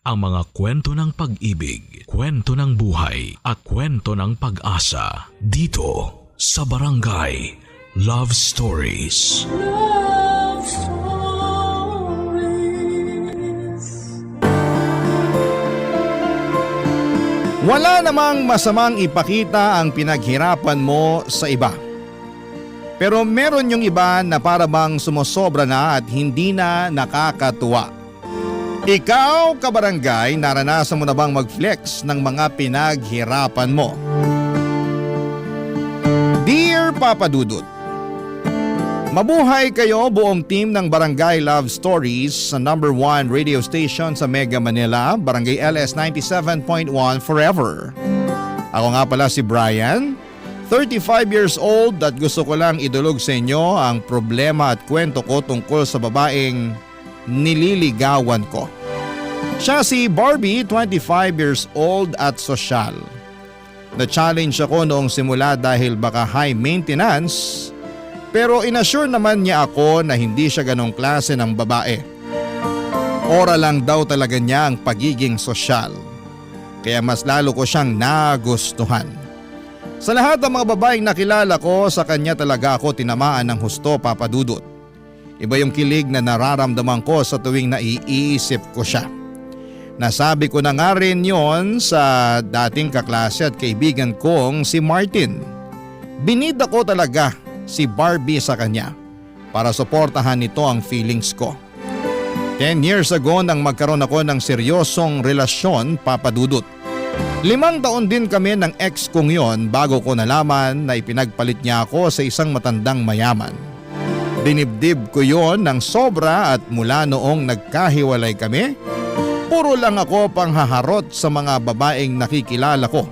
ang mga kwento ng pag-ibig, kwento ng buhay at kwento ng pag-asa dito sa Barangay Love Stories. Love Stories. Wala namang masamang ipakita ang pinaghirapan mo sa iba. Pero meron yung iba na para bang sumosobra na at hindi na nakakatuwa. Ikaw, kabarangay, naranasan mo na bang mag-flex ng mga pinaghirapan mo? Dear Papa Dudut, mabuhay kayo buong team ng Barangay Love Stories sa number 1 radio station sa Mega Manila, Barangay LS 97.1 Forever. Ako nga pala si Brian, 35 years old at gusto ko lang idulog sa inyo ang problema at kwento ko tungkol sa babaeng nililigawan ko. Siya si Barbie, 25 years old at sosyal. Na-challenge ako noong simula dahil baka high maintenance, pero inassure naman niya ako na hindi siya ganong klase ng babae. Ora lang daw talaga niya ang pagiging sosyal, kaya mas lalo ko siyang nagustuhan. Sa lahat ng mga babaeng nakilala ko, sa kanya talaga ako tinamaan ng husto, Papa Dudut. Iba yung kilig na nararamdaman ko sa tuwing naiisip ko siya. Nasabi ko na nga rin yon sa dating kaklase at kaibigan kong si Martin. Binida ko talaga si Barbie sa kanya para suportahan nito ang feelings ko. 10 years ago nang magkaroon ako ng seryosong relasyon, Papa Dudut. 5 taon din kami ng ex kong yon bago ko nalaman na ipinagpalit niya ako sa isang matandang mayaman. Dinibdib ko yon ng sobra at mula noong nagkahiwalay kami, puro lang ako panghaharot sa mga babaeng nakikilala ko,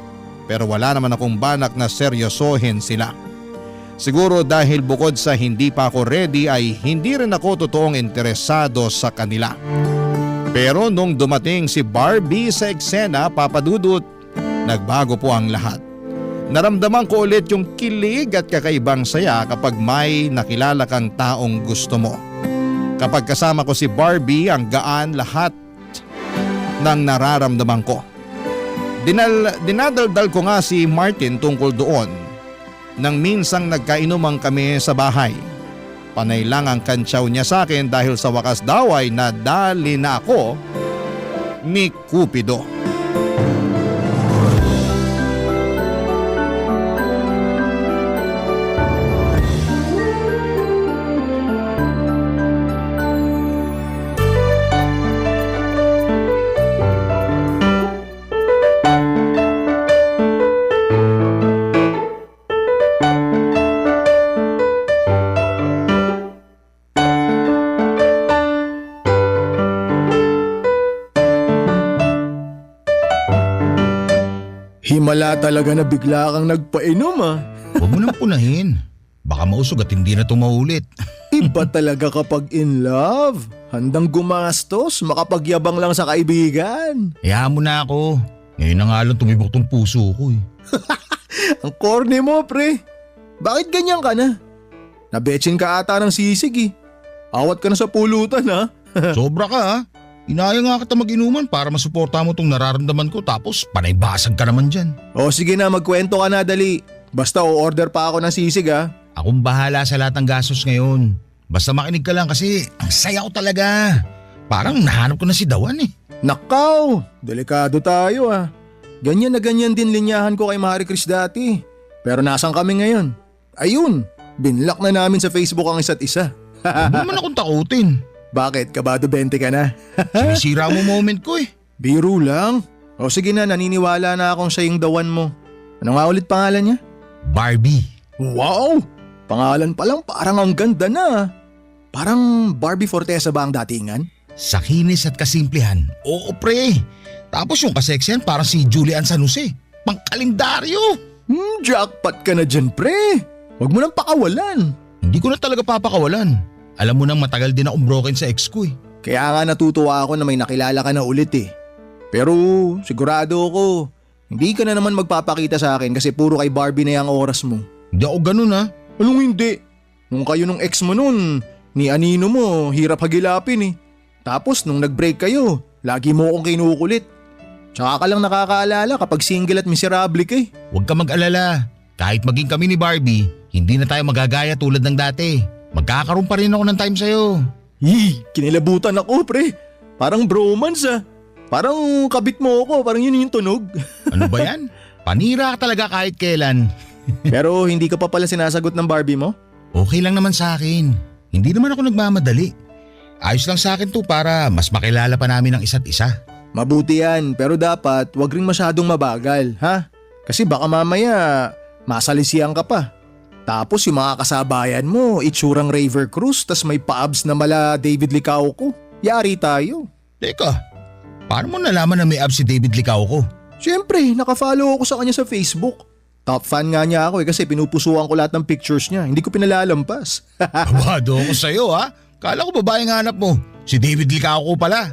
pero wala naman akong balak na seryosohin sila. Siguro dahil bukod sa hindi pa ako ready ay hindi rin ako totoong interesado sa kanila. Pero nung dumating si Barbie sa eksena, Papa Dudut, nagbago po ang lahat. Naramdaman ko ulit yung kilig at kakaibang saya kapag may nakilala kang taong gusto mo. Kapag kasama ko si Barbie, ang gaan lahat ng nararamdaman ko. Dinadaldal ko nga si Martin tungkol doon nang minsang nagkainuman kami sa bahay. Panay lang ang kantsaw niya sa akin dahil sa wakas daw ay nadali na ako ni Cupido. Himala talaga na bigla kang nagpainom ah. Huwag mo nang punahin. Baka mausog at hindi na ito maulit. Iba talaga kapag in love. Handang gumastos, makapagyabang lang sa kaibigan. Hayaan mo na ako. Ngayon na nga lang tumibok tong puso ko eh. Ang corny mo pre. Bakit ganyan ka na? Nabetsin ka ata ng sisig eh. Awat ka na sa pulutan ha. Sobra ka ha. Inaya nga kita mag-inuman para masuporta mo tong nararamdaman ko tapos panaybasag ka naman dyan. O sige na, magkwento ka na dali. Basta o-order pa ako ng sisig ha. Akong bahala sa lahat ng gastos ngayon. Basta makinig ka lang kasi ang saya ko talaga. Parang nahanap ko na si Dawan eh. Nakaw, delikado tayo ah. Ganyan na ganyan din linyahan ko kay Marie Chris dati. Pero nasan kami ngayon? Ayun, binlock na namin sa Facebook ang isa't isa. Huwag mo naman akong takutin. Bakit? Kabado 20 ka na? Sinisira mo moment ko eh. Biro lang. O sige na, naniniwala na akong siya yung Dawan mo. Ano nga ulit pangalan niya? Barbie. Wow! Pangalan pa lang parang ang ganda na. Parang Barbie Fortesa ba ang datingan? Sa kinis at kasimplihan, oo pre. Tapos yung kaseksihan parang si Julian San Jose. Pangkalendaryo. Jackpot ka na dyan pre. Huwag mo nang pakawalan. Hindi ko na talaga papakawalan. Alam mo nang matagal din akong broken sa ex ko eh. Kaya nga natutuwa ako na may nakilala ka na ulit eh. Pero sigurado ako, hindi ka na naman magpapakita sa akin kasi puro kay Barbie na yung oras mo. Hindi ako ganun ha. Anong hindi? Nung kayo nung ex mo nun, ni Anino mo, hirap hagilapin eh. Tapos nung nag-break kayo, Lagi mo akong kinukulit. Tsaka ka lang nakakaalala kapag single at miserable ka eh. Huwag ka mag-alala. Kahit maging kami ni Barbie, hindi na tayo magagaya tulad ng dati. Magkakaroon pa rin ako ng time sa'yo. Kinilabutan ako pre. Parang bromance ah. Parang kabit mo ako, parang yun yung tunog. Ano ba yan? Panira ka talaga kahit kailan. Pero hindi ka pa pala sinasagot ng Barbie mo? Okay lang naman sa akin. Hindi naman ako nagmamadali. Ayos lang sa akin to para mas makilala pa namin ang isa't isa. Mabuti yan, pero dapat wag ring masyadong mabagal, ha? Kasi baka mamaya masalisihan ka pa. Tapos yung mga kasabayan mo, itsurang Raver Cruz, tas may pa-abs na mala David Licauco. Yari tayo. Teka, paano mo nalaman na may abs si David Licauco? Siyempre, nakafollow ako sa kanya sa Facebook. Top fan nga niya ako kasi pinupusuan ko lahat ng pictures niya. Hindi ko pinalalampas. Abado ako sa'yo ha. Kala ko babaeng hanap mo. Si David Licauco pala.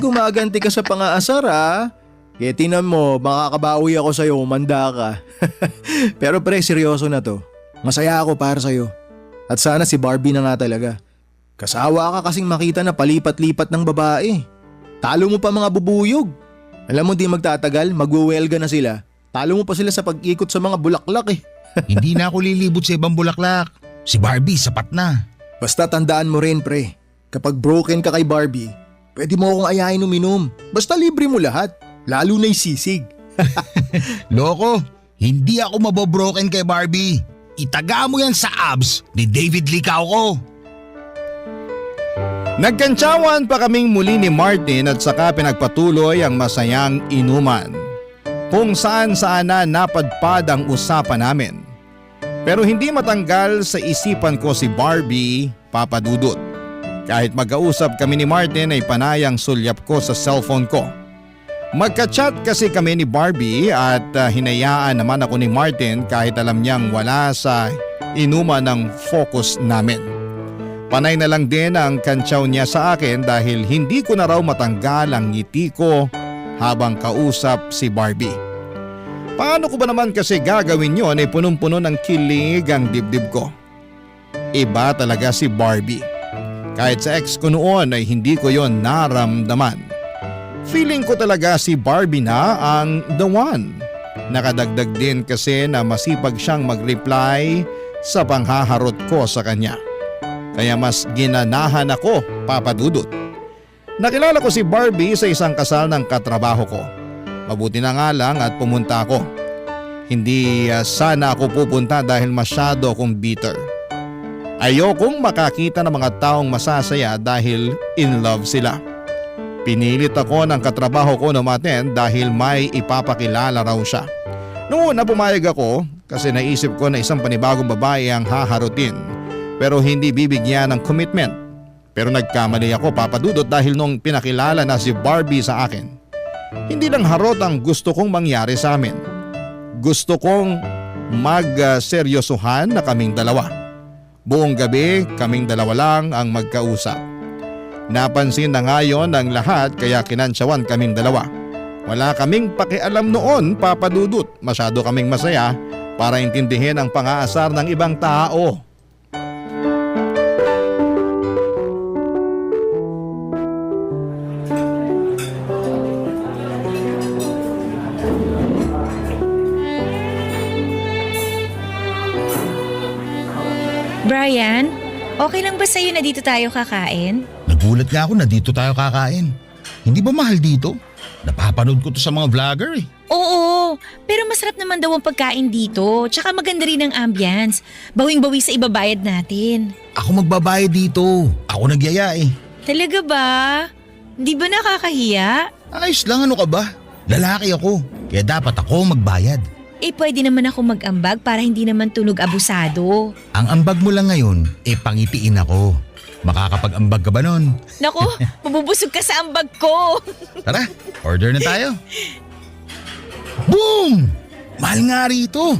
Gumaganti ka sa pangaasar ha. Kaya tinan mo, makakabawi ako sa'yo, umanda ka. Pero pre, seryoso na to. Masaya ako para sa'yo. At sana si Barbie na nga talaga. Kasawa ka kasing makita na palipat-lipat ng babae. Talo mo pa mga bubuyog. Alam mo di magtatagal, magwewelga na sila. Talo mo pa sila sa pag-ikot sa mga bulaklak eh. Hindi na ako lilibot sa ibang bulaklak. Si Barbie sapat na. Basta tandaan mo rin pre, kapag broken ka kay Barbie, pwede mo akong ayahin uminom. Basta libre mo lahat, lalo na yung sisig. Loko, hindi ako mabobroken kay Barbie. Itaga mo yan sa abs ni David Licauco. Nagkantsawan pa kaming muli ni Martin at saka pinagpatuloy ang masayang inuman. Kung saan-saan na napadpad ang usapan namin. Pero hindi matanggal sa isipan ko si Barbie, Papa Dudut. Kahit magkausap kami ni Martin ay panayang sulyap ko sa cellphone ko. Magka-chat kasi kami ni Barbie at hinayaan naman ako ni Martin kahit alam niyang wala sa inuman ng focus namin. Panay na lang din ang kantsaw niya sa akin dahil hindi ko na raw matanggal ang ngiti ko habang kausap si Barbie. Paano ko ba naman kasi gagawin yon ay punong-puno ng kilig ang dibdib ko. Iba talaga si Barbie. Kahit sa ex ko noon ay hindi ko yon naramdaman. Feeling ko talaga si Barbie na ang the one. Nakadagdag din kasi na masipag siyang mag-reply sa panghaharot ko sa kanya. Kaya mas ginanahan ako, Papa Dudut. Nakilala ko si Barbie sa isang kasal ng katrabaho ko. Mabuti na nga lang at pumunta ako. Hindi sana ako pupunta dahil masyado akong bitter. Ayokong makakita ng mga taong masasaya dahil in love sila. Pinilit ako ng katrabaho ko na umattend dahil may ipapakilala raw siya. Noong una pumayag ako kasi naisip ko na isang panibagong babae ang haharutin pero hindi bibigyan ng commitment. Pero nagkamali ako, Papa Dudut, dahil nung pinakilala na si Barbie sa akin, hindi lang harot ang gusto kong mangyari sa amin. Gusto kong magseryosohan na kaming dalawa. Buong gabi kaming dalawa lang ang magkausap. Napansin na ngayon ang lahat kaya kinantsawan kaming dalawa. Wala kaming pakialam noon, Papa Dudut. Masyado kaming masaya para intindihin ang pang-aasar ng ibang tao. Brian, okay lang ba sa'yo na dito tayo kakain? Nagulat nga ako na dito tayo kakain. Hindi ba mahal dito? Napapanood ko to sa mga vlogger eh. Oo, pero masarap naman daw ang pagkain dito. Tsaka maganda rin ang ambience. Bawing-bawi sa ibabayad natin. Ako magbabayad dito. Ako nagyaya eh. Talaga ba? Di ba nakakahiya? Ayos lang, ano ka ba? Lalaki ako, kaya dapat ako magbayad. Eh pwede naman ako mag-ambag para hindi naman tunog abusado. Ang ambag mo lang ngayon, pangitiin ako. Makakapag-ambag ka ba nun? Naku, mabubusog ka sa ambag ko. Tara, order na tayo. Boom! Mahal nga rito.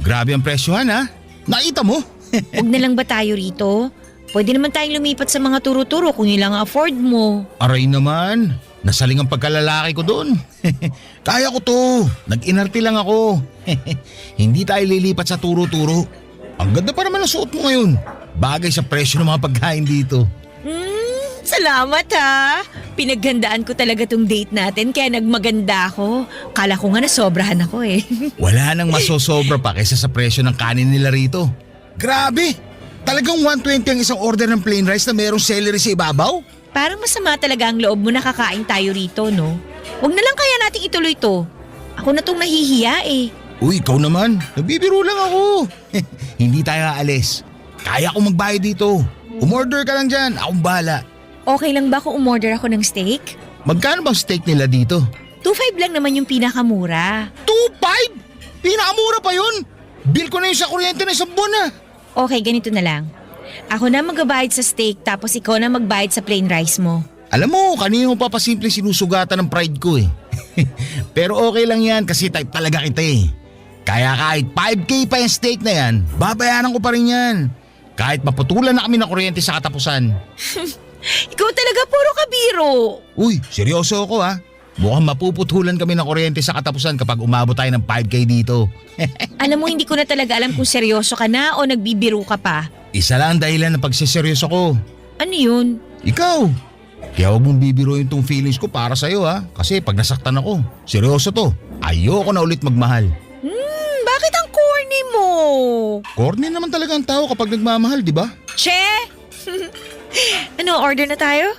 Grabe ang presyohan ha. Nakita mo? Huwag na lang ba tayo rito? Pwede naman tayong lumipat sa mga turo-turo kung yun lang ang afford mo. Aray naman, nasaling ang pagkalalaki ko doon. Kaya ko to, nag-inarte lang ako. Hindi tayo lilipat sa turo-turo. Ang ganda pa naman ang suot mo ngayon. Bagay sa presyo ng mga pagkain dito. Salamat ha. Pinaghandaan ko talaga tong date natin kaya nagmaganda ako. Kala ko nga nasobrahan ako eh. Wala nang masosobra pa kaysa sa presyo ng kanin nila rito. Grabe! Talagang 120 ang isang order ng plain rice na mayroong celery sa ibabaw? Parang masama talaga ang loob mo na kakain tayo rito, no? Huwag na lang kaya nating ituloy to. Ako na tong nahihiya eh. Uy, ikaw naman. Nagbibiro lang ako. Hindi tayo aalis. Kaya ko magbayad dito. Umorder ka lang dyan. Akong bahala. Okay lang ba kung umorder ako ng steak? Magkano bang steak nila dito? 2.5 lang naman yung pinakamura. 2.5? Pinakamura pa yun. Bill ko na yung sa kuryente na isang buwan na. Okay, ganito na lang. Ako na magbabayad sa steak tapos ikaw na magbayad sa plain rice mo. Alam mo, kanina mo papasimple sinusugatan ng pride ko eh. Pero okay lang yan kasi type talaga kita eh. Kaya kahit 5K pa yung steak na yan, babayaran ko pa rin yan. Kahit maputulan na kami ng kuryente sa katapusan. Ikaw talaga puro kabiro. Uy, seryoso ako ha. Mukhang mapuputulan kami ng kuryente sa katapusan kapag umabot tayo ng 5K dito. Alam mo, hindi ko na talaga alam kung seryoso ka na o nagbibiro ka pa. Isa lang ang dahilan ng pagsiseryoso ko. Ano yun? Ikaw. Kaya huwag mong bibiruin tong feelings ko para sa'yo ha. Kasi pag nasaktan ako, seryoso to. Ayoko na ulit magmahal. Bakit ang corny mo? Corny naman talaga ang tao kapag nagmamahal, di ba? Che! Ano, order na tayo?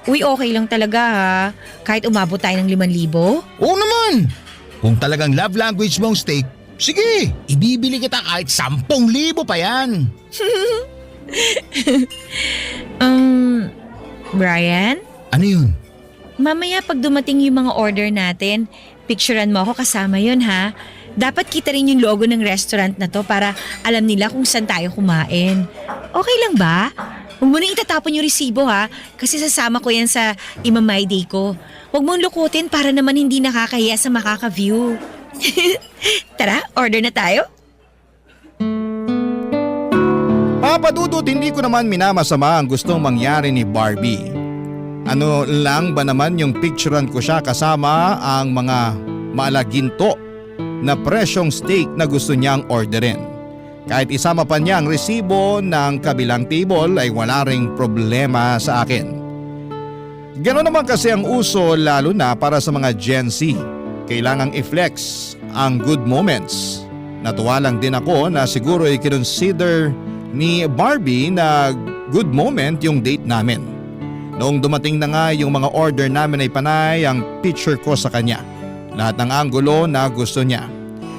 Uy, okay lang talaga ha. Kahit umabot tayo ng 5,000. Oo naman. Kung talagang love language mo ang steak, sige, ibibili kita kahit 10,000 pa yan. Brian? Ano yun? Mamaya pag dumating yung mga order natin, picturean mo ako kasama yun ha. Dapat kita rin yung logo ng restaurant na to para alam nila kung saan tayo kumain. Okay lang ba? Huwag mo nang itatapon yung resibo ha, kasi sasama ko yan sa Imamay Day ko. Huwag mong lukutin para naman hindi nakakahiya sa makaka-view. Tara, order na tayo. Papadudot, hindi ko naman minamasama ang gustong mangyari ni Barbie. Ano lang ba naman yung picturean ko siya kasama ang mga malaginto na presyong steak na gusto niyang orderin. Kahit isama pa niya ang resibo ng kabilang table ay wala ring problema sa akin. Ganoon naman kasi ang uso lalo na para sa mga Gen Z. Kailangang i-flex ang good moments. Natuwa lang din ako na siguro i-consider ni Barbie na good moment yung date namin. Noong dumating na nga yung mga order namin ay panay ang picture ko sa kanya. Lahat ng anggulo na gusto niya.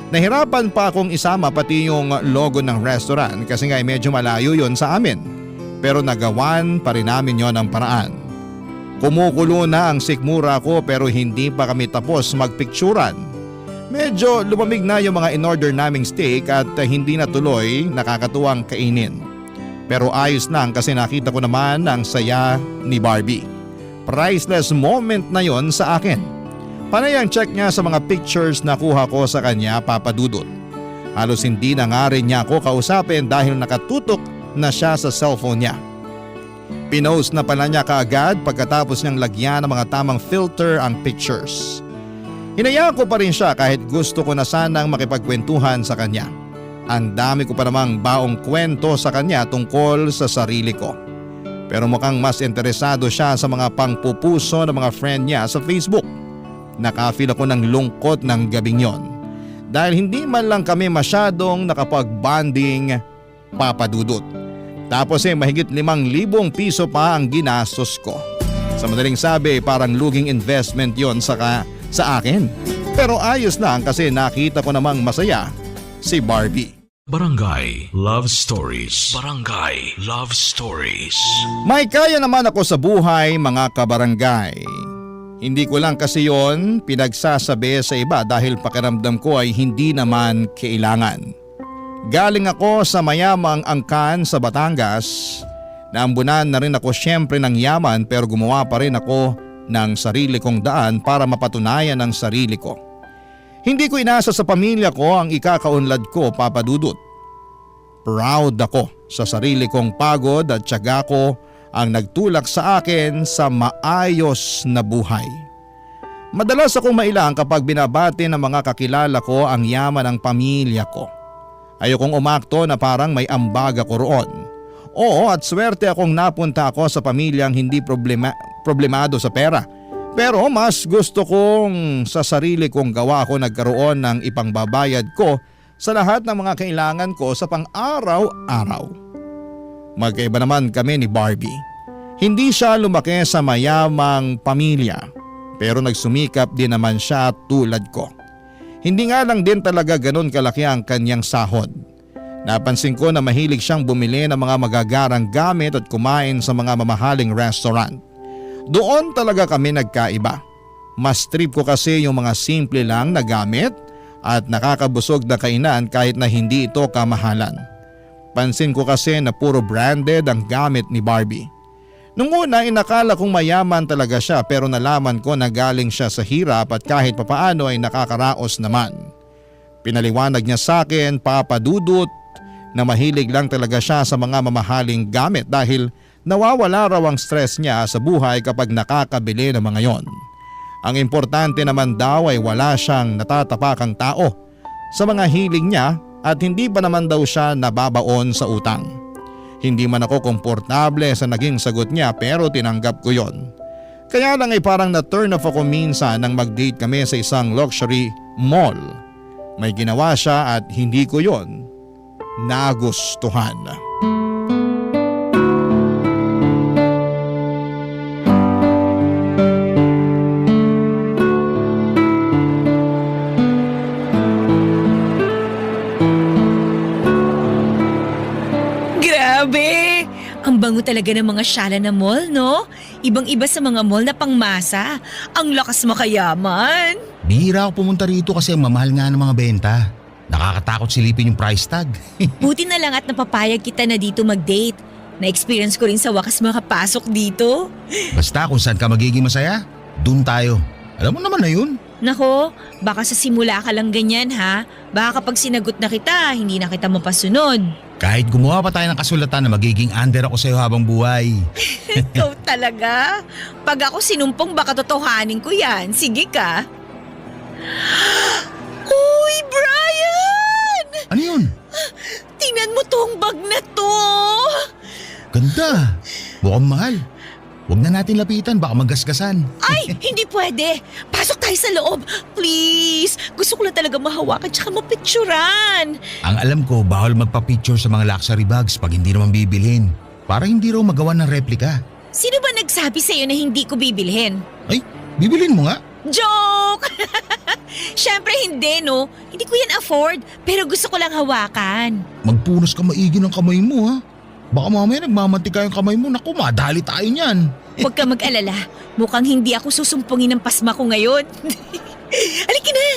Nahirapan pa akong isama pati yung logo ng restaurant kasi nga medyo malayo yon sa amin. Pero nagawan pa rin namin yon ng paraan. Kumukulo na ang sikmura ko pero hindi pa kami tapos magpicturan. Medyo lumamig na yung mga in-order naming steak at hindi na tuloy nakakatuwang kainin. Pero ayos lang kasi nakita ko naman ang saya ni Barbie. Priceless moment na yon sa akin. Panay ang check niya sa mga pictures na kuha ko sa kanya, papadudot. Halos hindi na nga rin niya ako kausapin dahil nakatutok na siya sa cellphone niya. Pinost na pala niya kaagad pagkatapos niyang lagyan ng mga tamang filter ang pictures. Hinayaan ko pa rin siya kahit gusto ko na sanang makipagkwentuhan sa kanya. Ang dami ko pa namang baong kwento sa kanya tungkol sa sarili ko. Pero mukhang mas interesado siya sa mga pangpupuso ng mga friend niya sa Facebook. Nakafeel ako ng lungkot ng gabing yon. Dahil hindi man lang kami masyadong nakapag-bonding, papadudot. Tapos mahigit 5,000 piso pa ang ginastos ko. Sa madaling sabi, parang luging investment yon sa akin. Pero ayos lang kasi nakita ko namang masaya si Barbie. Barangay Love Stories. Barangay Love Stories. May kaya naman ako sa buhay, mga kabarangay. Hindi ko lang kasi yon pinagsasabi sa iba dahil pakiramdam ko ay hindi naman kailangan. Galing ako sa mayamang angkan sa Batangas. Naambunan na rin ako syempre ng yaman pero gumawa pa rin ako ng sarili kong daan para mapatunayan ang sarili ko. Hindi ko inasa sa pamilya ko ang ikakaunlad ko, papadudot. Proud ako sa sarili kong pagod at tiyaga ko ang nagtulak sa akin sa maayos na buhay. Madalas akong mailang kapag binabati ng mga kakilala ko ang yaman ng pamilya ko. Ayokong umakto na parang may ambag ako roon Oo, at swerte akong napunta ako sa pamilyang hindi problemado sa pera. Pero mas gusto kong sa sarili kong gawa ako nagkaroon ng ipangbabayad ko sa lahat ng mga kailangan ko sa pang-araw-araw. Magkaiba naman kami ni Barbie. Hindi siya lumaki sa mayamang pamilya, pero nagsumikap din naman siya tulad ko. Hindi nga lang din talaga ganun kalaki ang kanyang sahod. Napansin ko na mahilig siyang bumili ng mga magagarang gamit at kumain sa mga mamahaling restaurant. Doon talaga kami nagkaiba. Mas trip ko kasi yung mga simple lang na gamit at nakakabusog na kainan kahit na hindi ito kamahalan. Pansin ko kasi na puro branded ang gamit ni Barbie. Nung una inakala kong mayaman talaga siya pero nalaman ko na galing siya sa hirap at kahit papaano ay nakakaraos naman. Pinaliwanag niya sa akin, Papa Dudut, na mahilig lang talaga siya sa mga mamahaling gamit dahil nawawala raw ang stress niya sa buhay kapag nakakabili ng mga yon. Ang importante naman daw ay wala siyang natatapakang tao sa mga hiling niya at hindi pa naman daw siya nababaon sa utang. Hindi man ako komportable sa naging sagot niya pero tinanggap ko yon. Kaya lang ay parang na-turn off ako minsan nang mag-date kami sa isang luxury mall. May ginawa siya at hindi ko yon nagustuhan. Grabe! Ang bango talaga ng mga syala na mall, no? Ibang-iba sa mga mall na pangmasa. Ang lakas makayaman. Bihira ako pumunta rito kasi ang mamahal nga ng mga benta. Nakakatakot silipin yung price tag. Buti na lang at napapayag kita na dito mag-date. Na-experience ko rin sa wakas makapasok dito. Basta kung saan ka magiging masaya, dun tayo. Alam mo naman na yun. Nako, baka sa simula ka lang ganyan ha. Baka kapag sinagot na kita, hindi na kita mapasunod. Kahit gumawa pa tayo ng kasulatan na magiging under ako sa'yo habang buhay. Ikaw talaga? Pag ako sinumpong baka totohanin ko yan. Sige ka. Uy, Brian! Ano yun? Tingnan mo tong bag na to. Ganda. Mukhang mahal. Huwag na natin lapitan, baka magasgasan. Ay, hindi pwede. Pasok tayo sa loob. Please. Gusto ko lang talaga mahawakan tsaka mapicturan. Ang alam ko, bawal magpa-picture sa mga luxury bags pag hindi naman bibilhin. Para hindi raw magawa ng replika. Sino ba nagsabi sa'yo na hindi ko bibilhin? Ay, bibilhin mo nga. Joke! Siyempre hindi, no? Hindi ko yan afford, pero gusto ko lang hawakan. Magpunas ka maigi ng kamay mo, ha? Baka mamaya nagmamantika yung kamay mo. Naku, madali tayo niyan. Huwag ka mag-alala. Mukhang hindi ako susumpungin ng pasma ko ngayon. Halika na!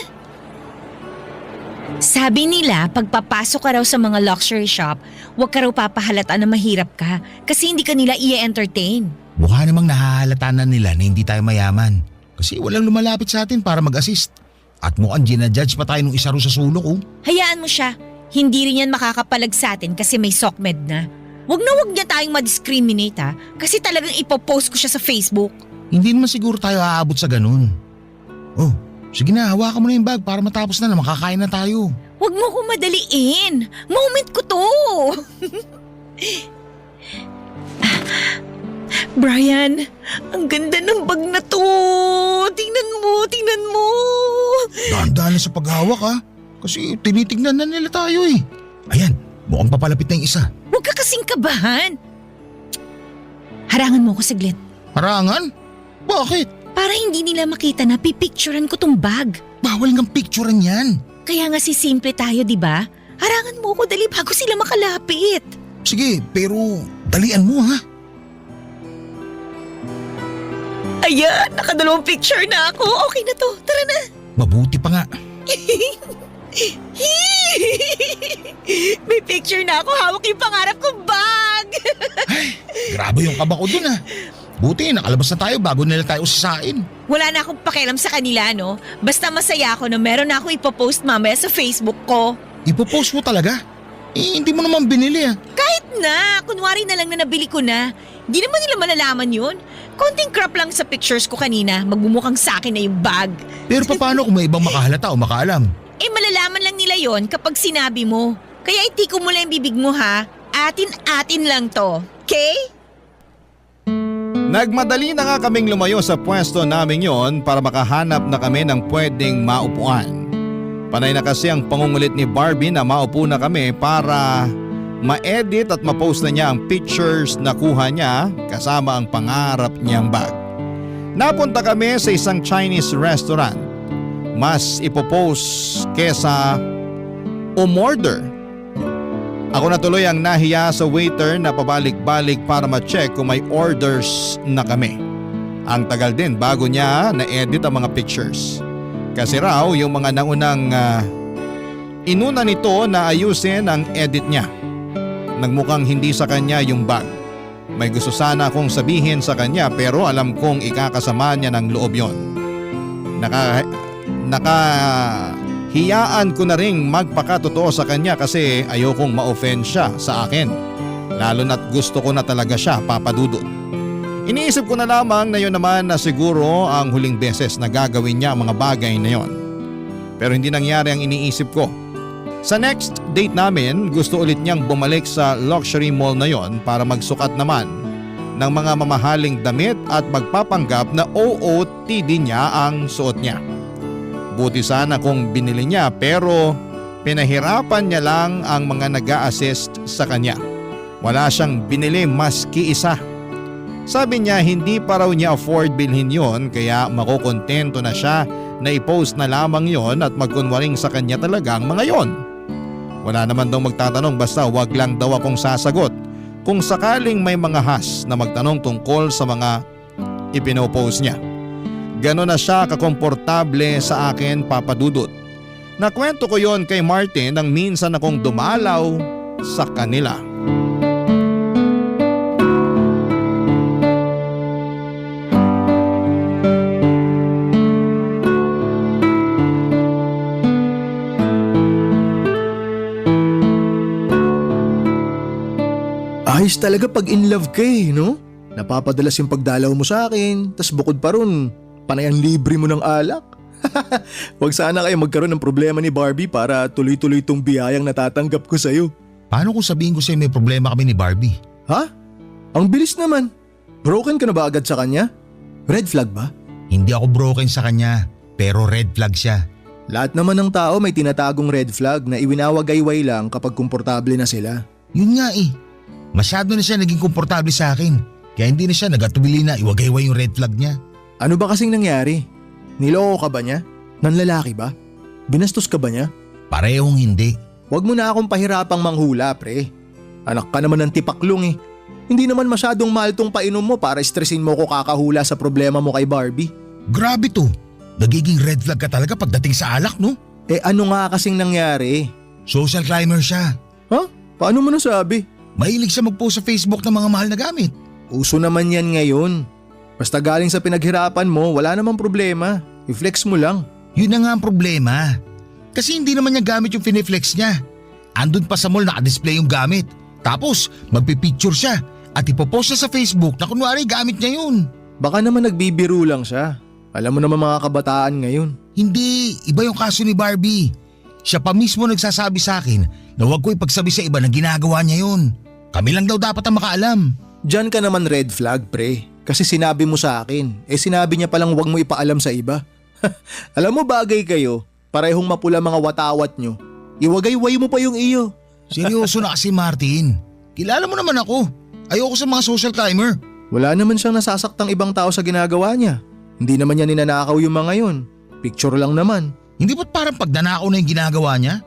Sabi nila, pagpapasok ka raw sa mga luxury shop, huwag ka raw papahalata na mahirap ka kasi hindi ka nila i-entertain. Mukha namang nahahalata na nila na hindi tayo mayaman. Kasi walang lumalapit sa atin para mag-assist. At mukhang ginajudge pa tayo nung isa ro sa sulok, oh. Hayaan mo siya. Hindi rin yan makakapalag sa atin kasi may SOCMED na. Huwag niya tayong ma-discriminate ha, kasi talagang ipopost ko siya sa Facebook. Hindi naman siguro tayo aabot sa ganun. Oh, sige na, hawakan mo na yung bag para matapos na makakain na tayo. Huwag mo ko madaliin. Moment ko to. Brian, ang ganda ng bag na to. Tingnan mo. Dahan-dahan lang sa paghawak, ha? Kasi tinitignan na nila tayo eh. Ayan, mukhang papalapit na yung isa. Huwag ka kasing kabahan. Harangan mo ko saglit. Harangan? Bakit? Para hindi nila makita na pipicturean ko tong bag. Bawal ngang picturean yan. Kaya nga si simple tayo, di ba? Harangan mo ko dali bago sila makalapit. Sige, pero dalian mo, ha? Ayan, nakadalawang picture na ako. Okay na to, tara na. Mabuti pa nga. May picture na ako, hawak yung pangarap kong bag. Ay, grabe yung kaba ko dun, ha? Buti, nakalabas na tayo bago nila tayo usasain. Wala na akong pakialam sa kanila, no? Basta masaya ako na meron na ako ipopost mamaya sa Facebook ko. Ipopost mo talaga? Eh, hindi mo naman binili, ha? Kahit na, kunwari na lang na nabili ko na. Di naman nila malalaman yun. Konting crop lang sa pictures ko kanina, magbumukhang sa akin na yung bag. Pero paano kung may ibang makahalata o makaalam? Eh malalaman lang nila yon kapag sinabi mo. Kaya itiko mo lang yung bibig mo ha. atin-atin lang to. Okay? Nagmadali na nga kaming lumayo sa pwesto namin yon para makahanap na kami ng pwedeng maupuan. Panay na kasi ang pangungulit ni Barbie na maupo na kami para ma-edit at ma-post na niya ang pictures na kuha niya kasama ang pangarap niyang bag. Napunta kami sa isang Chinese restaurant. Mas ipopost kesa umorder. Ako na tuloy ang nahiya sa waiter na pabalik-balik para ma-check kung may orders na kami. Ang tagal din bago niya na-edit ang mga pictures. Kasi raw yung mga naunang inuna nito na ayusin ang edit niya. Nagmukhang hindi sa kanya yung bag. May gusto sana akong sabihin sa kanya pero alam kong ikakasama niya ng loob yon. Hiyaan ko na ring magpakatotoo sa kanya kasi ayokong ma-offend siya sa akin. Lalo na't gusto ko na talaga siya, Papa Dudut. Iniisip ko na lamang na yun naman na siguro ang huling beses na gagawin niya ang mga bagay na yon. Pero hindi nangyari ang iniisip ko. Sa next date namin, gusto ulit niyang bumalik sa luxury mall na yon para magsukat naman ng mga mamahaling damit at magpapanggap na OOTD niya ang suot niya. Buti sana kung binili niya pero pinahirapan niya lang ang mga nag-a-assist sa kanya. Wala siyang binili maski isa. Sabi niya hindi pa raw niya afford bilhin yon kaya makukontento na siya na i-post na lamang yon at magkunwaring sa kanya talaga ang mga yon. Wala naman daw magtatanong basta wag lang daw akong sasagot kung sakaling may mga has na magtanong tungkol sa mga ipinopost niya. Ganon na siya kakomportable sa akin, Papa Dudut. Nakwento ko yon kay Martin nang minsan akong dumalaw sa kanila. Ayos talaga pag in love ka no? Napapadalas yung pagdalaw mo sa akin, tas bukod pa ron, panay ang libre mo ng alak. Huwag sana kayo magkaroon ng problema ni Barbie para tuloy-tuloy itong biyayang natatanggap ko sa'yo. Paano kung sabihin ko sa'yo may problema kami ni Barbie? Ha? Ang bilis naman. Broken ka na ba agad sa kanya? Red flag ba? Hindi ako broken sa kanya, pero red flag siya. Lahat naman ng tao may tinatagong red flag na iwinawagayway lang kapag komportable na sila. Yun nga Masyado na siya naging komportable sa akin. Kaya hindi na siya nagatubili na iwagayway yung red flag niya. Ano ba kasing nangyari? Niloko ka ba niya? Nanlalaki ba? Binastos ka ba niya? Parehong hindi. Huwag mo na akong pahirapang manghula, pre. Anak ka naman ng tipaklong Hindi naman masyadong mahal tong painom mo para stressin mo ko kakahula sa problema mo kay Barbie. Grabe to. Nagiging red flag ka talaga pagdating sa alak, no? Ano nga kasing nangyari? Social climber siya. Ha? Paano mo nasabi? Mahilig siya mag-post sa Facebook ng mga mahal na gamit. Uso naman yan ngayon. Basta galing sa pinaghirapan mo, wala namang problema. I-flex mo lang. Yun na nga ang problema. Kasi hindi naman niya gamit yung finiflex niya. Andun pa sa mall naka-display yung gamit. Tapos magpipicture siya at ipopost siya sa Facebook na kunwari gamit niya yun. Baka naman nagbibiro lang siya. Alam mo naman mga kabataan ngayon. Hindi, iba yung kaso ni Barbie. Siya pa mismo nagsasabi sa akin na huwag ko ipagsabi sa iba na ginagawa niya yun. Kami lang daw dapat ang makaalam. Diyan ka naman red flag, pre. Kasi sinabi mo sa akin. Sinabi niya palang huwag mo ipaalam sa iba. Alam mo bagay kayo, parehong mapula mga watawat nyo. Iwagayway mo pa yung iyo. Seryoso na kasi Martin. Kilala mo naman ako. Ayoko sa mga social climber. Wala naman siyang nasasaktang ibang tao sa ginagawa niya. Hindi naman niya ninanakaw yung mga yon. Picture lang naman. Hindi ba't parang pagdanakaw na yung ginagawa niya?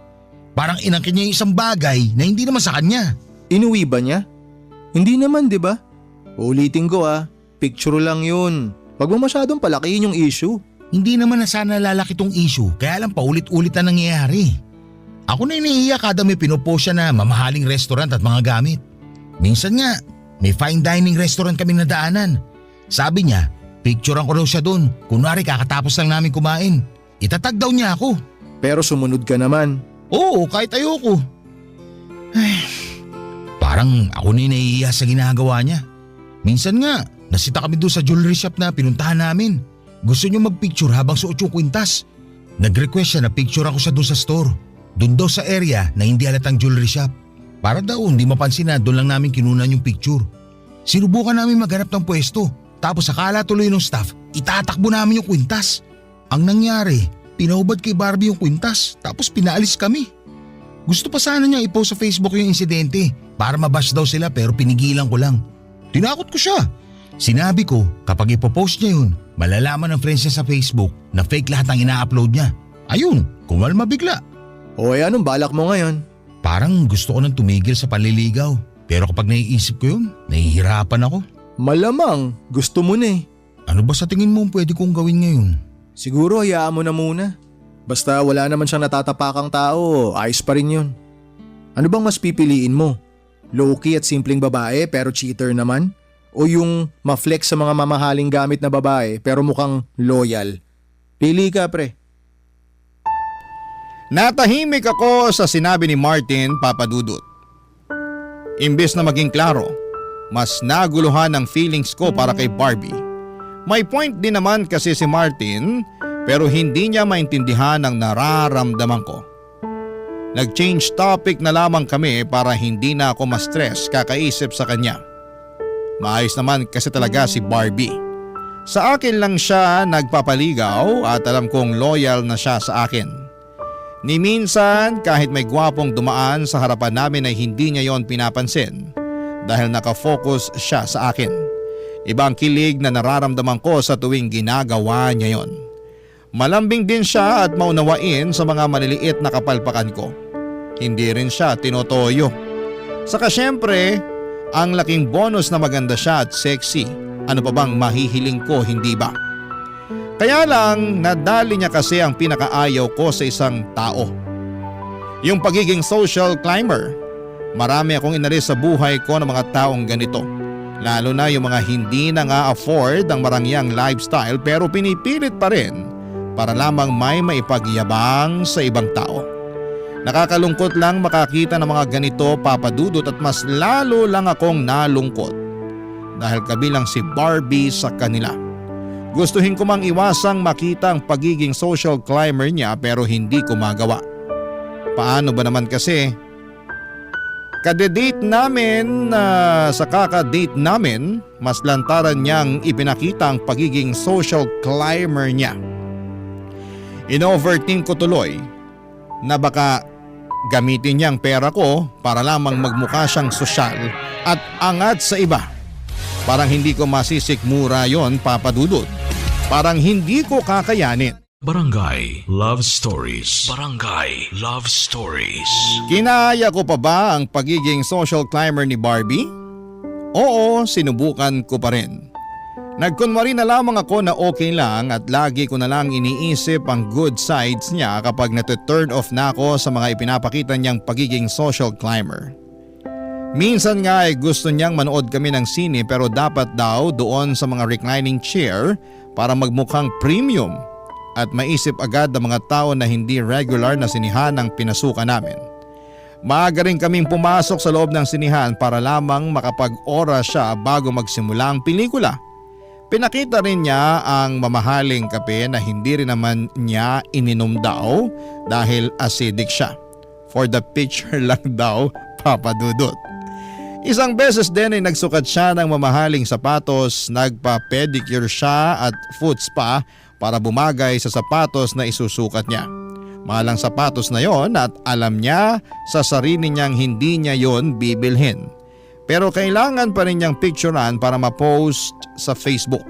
Parang inangkin niya yung isang bagay na hindi naman sa kanya. Inuwi ba niya? Hindi naman, di ba? Ulitin ko picture lang yun. Wag mo masyadong palakihin yung issue. Hindi naman na sana lalaki tong issue, kaya lang paulit-ulit na nangyayari. Ako na iniiyak kada may pinopost siya na mamahaling restaurant at mga gamit. Minsan nga, may fine dining restaurant kami nadaanan. Sabi niya, picturean ko daw siya doon, kunwari kakatapos lang namin kumain. Itatag daw niya ako. Pero sumunod ka naman. Oo, kahit ayoko. Parang ako na naiiya sa ginagawa niya. Minsan nga, nasita kami doon sa jewelry shop na pinuntahan namin. Gusto niyo magpicture habang suot yung kwintas. Nag-request siya na picture ako sa doon sa store. Doon daw sa area na hindi halatang jewelry shop. Para daw hindi mapansin na doon lang namin kinunan yung picture. Sinubukan namin maghanap ng pwesto. Tapos akala tuloy ng staff, itatakbo namin yung kwintas. Ang nangyari, pinahubad kay Barbie yung kwintas tapos pinaalis kami. Gusto pa sana niya i-post sa Facebook yung insidente para mabash daw sila pero pinigilan ko lang. Tinakot ko siya. Sinabi ko kapag ipopost niya yun, malalaman ng friends niya sa Facebook na fake lahat ang ina-upload niya. Ayun, kumalma bigla. O anong balak mo ngayon? Parang gusto ko nang tumigil sa panliligaw. Pero kapag naiisip ko yun, nahihirapan ako. Malamang, gusto mo na eh. Ano ba sa tingin mo pwede kong gawin ngayon? Siguro hayaan mo na muna. Basta wala naman siyang natatapakang tao, ayos pa rin yun. Ano bang mas pipiliin mo? Low-key at simpleng babae pero cheater naman? O yung ma-flex sa mga mamahaling gamit na babae pero mukhang loyal? Pili ka pre. Natahimik ako sa sinabi ni Martin, Papa Dudut. Imbes na maging klaro, mas naguluhan ang feelings ko para kay Barbie. May point din naman kasi si Martin pero hindi niya maintindihan ang nararamdaman ko. Nag-change topic na lamang kami para hindi na ako ma-stress kakaisip sa kanya. Maayos naman kasi talaga si Barbie. Sa akin lang siya nagpapaligaw at alam kong loyal na siya sa akin. Ni minsan kahit may gwapong dumaan sa harapan namin ay hindi niya yon pinapansin dahil nakafocus siya sa akin. Ibang kilig na nararamdaman ko sa tuwing ginagawa niya yon. Malambing din siya at maunawain sa mga maliliit na kapalpakan ko. Hindi rin siya tinotoyo. Saka syempre, ang laking bonus na maganda siya at sexy. Ano pa bang mahihiling ko, hindi ba? Kaya lang nadali niya kasi ang pinakaayaw ko sa isang tao. Yung pagiging social climber. Marami akong inalis sa buhay ko ng mga taong ganito. Lalo na yung mga hindi na nga afford ang marangyang lifestyle pero pinipilit pa rin para lamang may maipagyabang sa ibang tao. Nakakalungkot lang makakita ng mga ganito, Papa Dudut, at mas lalo lang akong nalungkot dahil kabilang si Barbie sa kanila. Gustuhin ko mang iwasang makita ang pagiging social climber niya pero hindi ko magawa. Paano ba naman kasi? Kade-date namin sa kaka-date namin, mas lantaran niyang ipinakita ang pagiging social climber niya. In-overthink ko tuloy na baka gamitin niya ang pera ko para lamang magmukha siyang sosyal at angat sa iba. Parang hindi ko masisikmura yon, Papa Dudut. Parang hindi ko kakayanin. Barangay Love Stories. Barangay Love Stories. Kinaya ko pa ba ang pagiging social climber ni Barbie? Oo, sinubukan ko pa rin. Nagkunwari na lamang ako na okay lang at lagi ko na lang iniisip ang good sides niya kapag nati-turn off na ako sa mga ipinapakita niyang pagiging social climber. Minsan nga ay gusto niyang manood kami ng sine pero dapat daw doon sa mga reclining chair para magmukhang premium at maisip agad ang mga tao na hindi regular na sinihan ang pinasukan namin. Maaga rin kaming pumasok sa loob ng sinihan para lamang makapag-oras siya bago magsimula ang pelikula. Pinakita rin niya ang mamahaling kape na hindi rin naman niya ininom daw dahil acidic siya. For the picture lang daw, Papa Dudut. Isang beses din ay nagsukat siya ng mamahaling sapatos, nagpa-pedicure siya at foot spa para bumagay sa sapatos na isusukat niya. Mahalang sapatos na yon at alam niya sa sarili niyang hindi niya yon bibilhin. Pero kailangan pa rin niyang picturean para ma-post sa Facebook.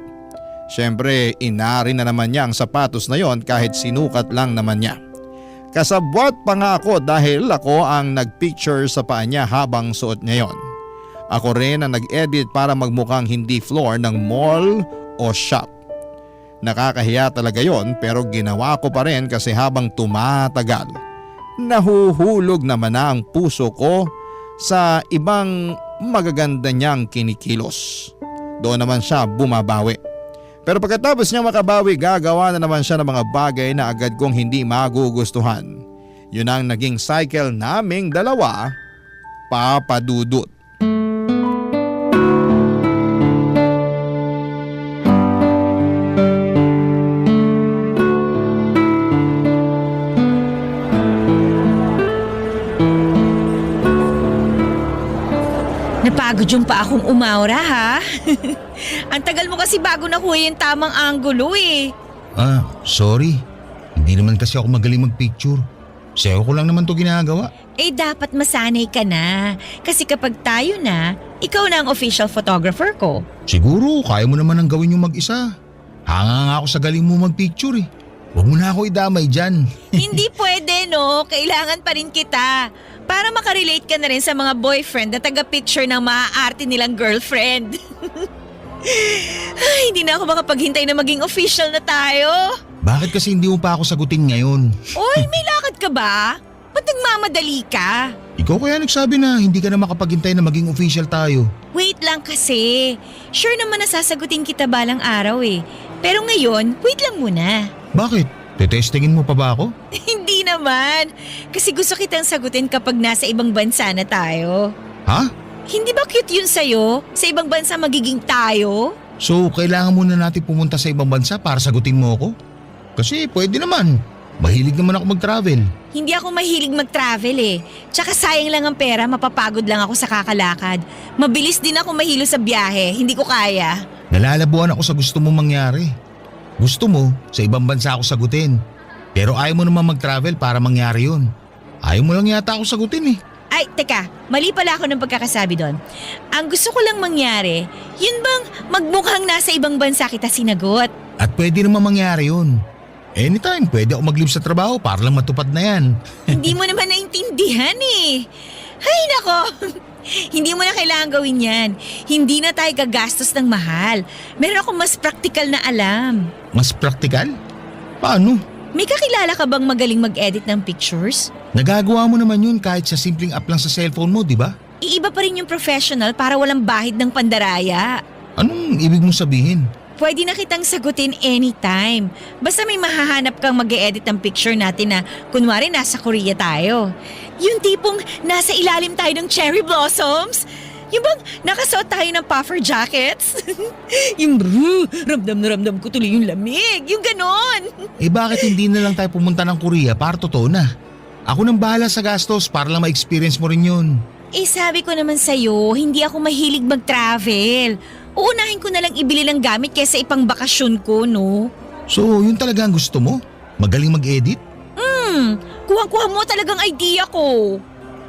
Siyempre, inari na naman niya ang sapatos na yon kahit sinukat lang naman niya. Kasabwat pa nga ako dahil ako ang nagpicture sa paa niya habang suot niya yon. Ako rin ang nag-edit para magmukhang hindi floor ng mall o shop. Nakakahiya talaga yon pero ginawa ko pa rin kasi habang tumatagal, nahuhulog naman na ang puso ko sa ibang magaganda niyang kinikilos. Doon naman siya bumabawi. Pero pagkatapos niya makabawi, gagawa na naman siya ng mga bagay na agad kong hindi magugustuhan. Yun ang naging cycle naming dalawa, Papa Dudut. Napagod yung pa akong umaura ha. Ang tagal mo kasi bago nakuha yung tamang anggulo eh. Sorry. Hindi naman kasi ako magaling magpicture. Sayo ko lang naman to ginagawa. Eh dapat masanay ka na. Kasi kapag tayo na, ikaw na ang official photographer ko. Siguro, kaya mo naman ang gawin yung mag-isa. Hanga nga ako sa galing mo magpicture eh. Huwag mo na ako idamay dyan. Hindi pwede no, kailangan pa rin kita. Para makarelate ka na rin sa mga boyfriend na taga-picture ng maaarte nilang girlfriend. Ay, hindi na ako makapaghintay na maging official na tayo. Bakit kasi hindi mo pa ako sagutin ngayon? Oy, may lakad ka ba? Ba't nagmamadali ka? Ikaw kaya nagsabi na hindi ka na makapaghintay na maging official tayo. Wait lang kasi. Sure naman na sasagutin kita balang araw eh. Pero ngayon, wait lang muna. Bakit? Tetestingin mo pa ba ako? Hindi naman. Kasi gusto kitang sagutin kapag nasa ibang bansa na tayo. Ha? Hindi ba cute yun sa'yo? Sa ibang bansa magiging tayo? So, kailangan muna natin pumunta sa ibang bansa para sagutin mo ako? Kasi pwede naman. Mahilig naman ako mag-travel. Hindi ako mahilig mag-travel eh. Tsaka sayang lang ang pera, mapapagod lang ako sa kakalakad. Mabilis din ako mahilo sa biyahe, hindi ko kaya. Nalalabuan ako sa gusto mo mangyari. Gusto mo, sa ibang bansa ako sagutin. Pero ayaw mo naman mag-travel para mangyari yun. Ayaw mo lang yata ako sagutin eh. Ay, teka, mali pala ako ng pagkakasabi doon. Ang gusto ko lang mangyari, yun bang magmukhang nasa ibang bansa kita sinagot? At pwede naman mangyari yun. Anytime, pwede ako mag-leave sa trabaho para lang matupad na yan. Hindi mo naman naintindihan eh. Ay nako, hindi mo na kailangan gawin yan. Hindi na tayo gagastos ng mahal. Meron akong mas practical na alam. Mas practical? Paano? May kakilala ka bang magaling mag-edit ng pictures? Nagagawa mo naman yun kahit sa simpleng app lang sa cellphone mo, di ba? Iiba pa rin yung professional para walang bahid ng pandaraya. Anong ibig mong sabihin? Pwede na kitang sagutin anytime. Basta may mahahanap kang mag-e-edit ng picture natin na kunwari nasa Korea tayo. Yung tipong nasa ilalim tayo ng cherry blossoms. Yung bang nakasuot tayo ng puffer jackets. Yung ramdam na ramdam ko tuloy yung lamig. Yung ganon. Eh bakit hindi na lang tayo pumunta ng Korea para totoo na? Ako nang bahala sa gastos para lang ma-experience mo rin yun. Eh sabi ko naman sa'yo, hindi ako mahilig mag-travel. Uunahin ko na lang ibili ng gamit kaysa ipang bakasyon ko, no? So yun talaga ang gusto mo? Magaling mag-edit? Kuha-kuha mo talagang idea ko.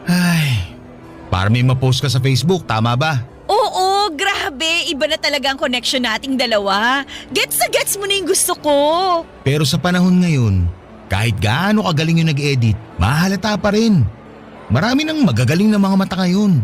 Ay, para may ma-post ka sa Facebook, tama ba? Oo, grabe. Iba na talaga ang connection nating dalawa. Gets na gets mo na yung gusto ko. Pero sa panahon ngayon, kahit gaano kagaling yung nag-edit, mahalata pa rin. Marami nang magagaling na mga mata ngayon.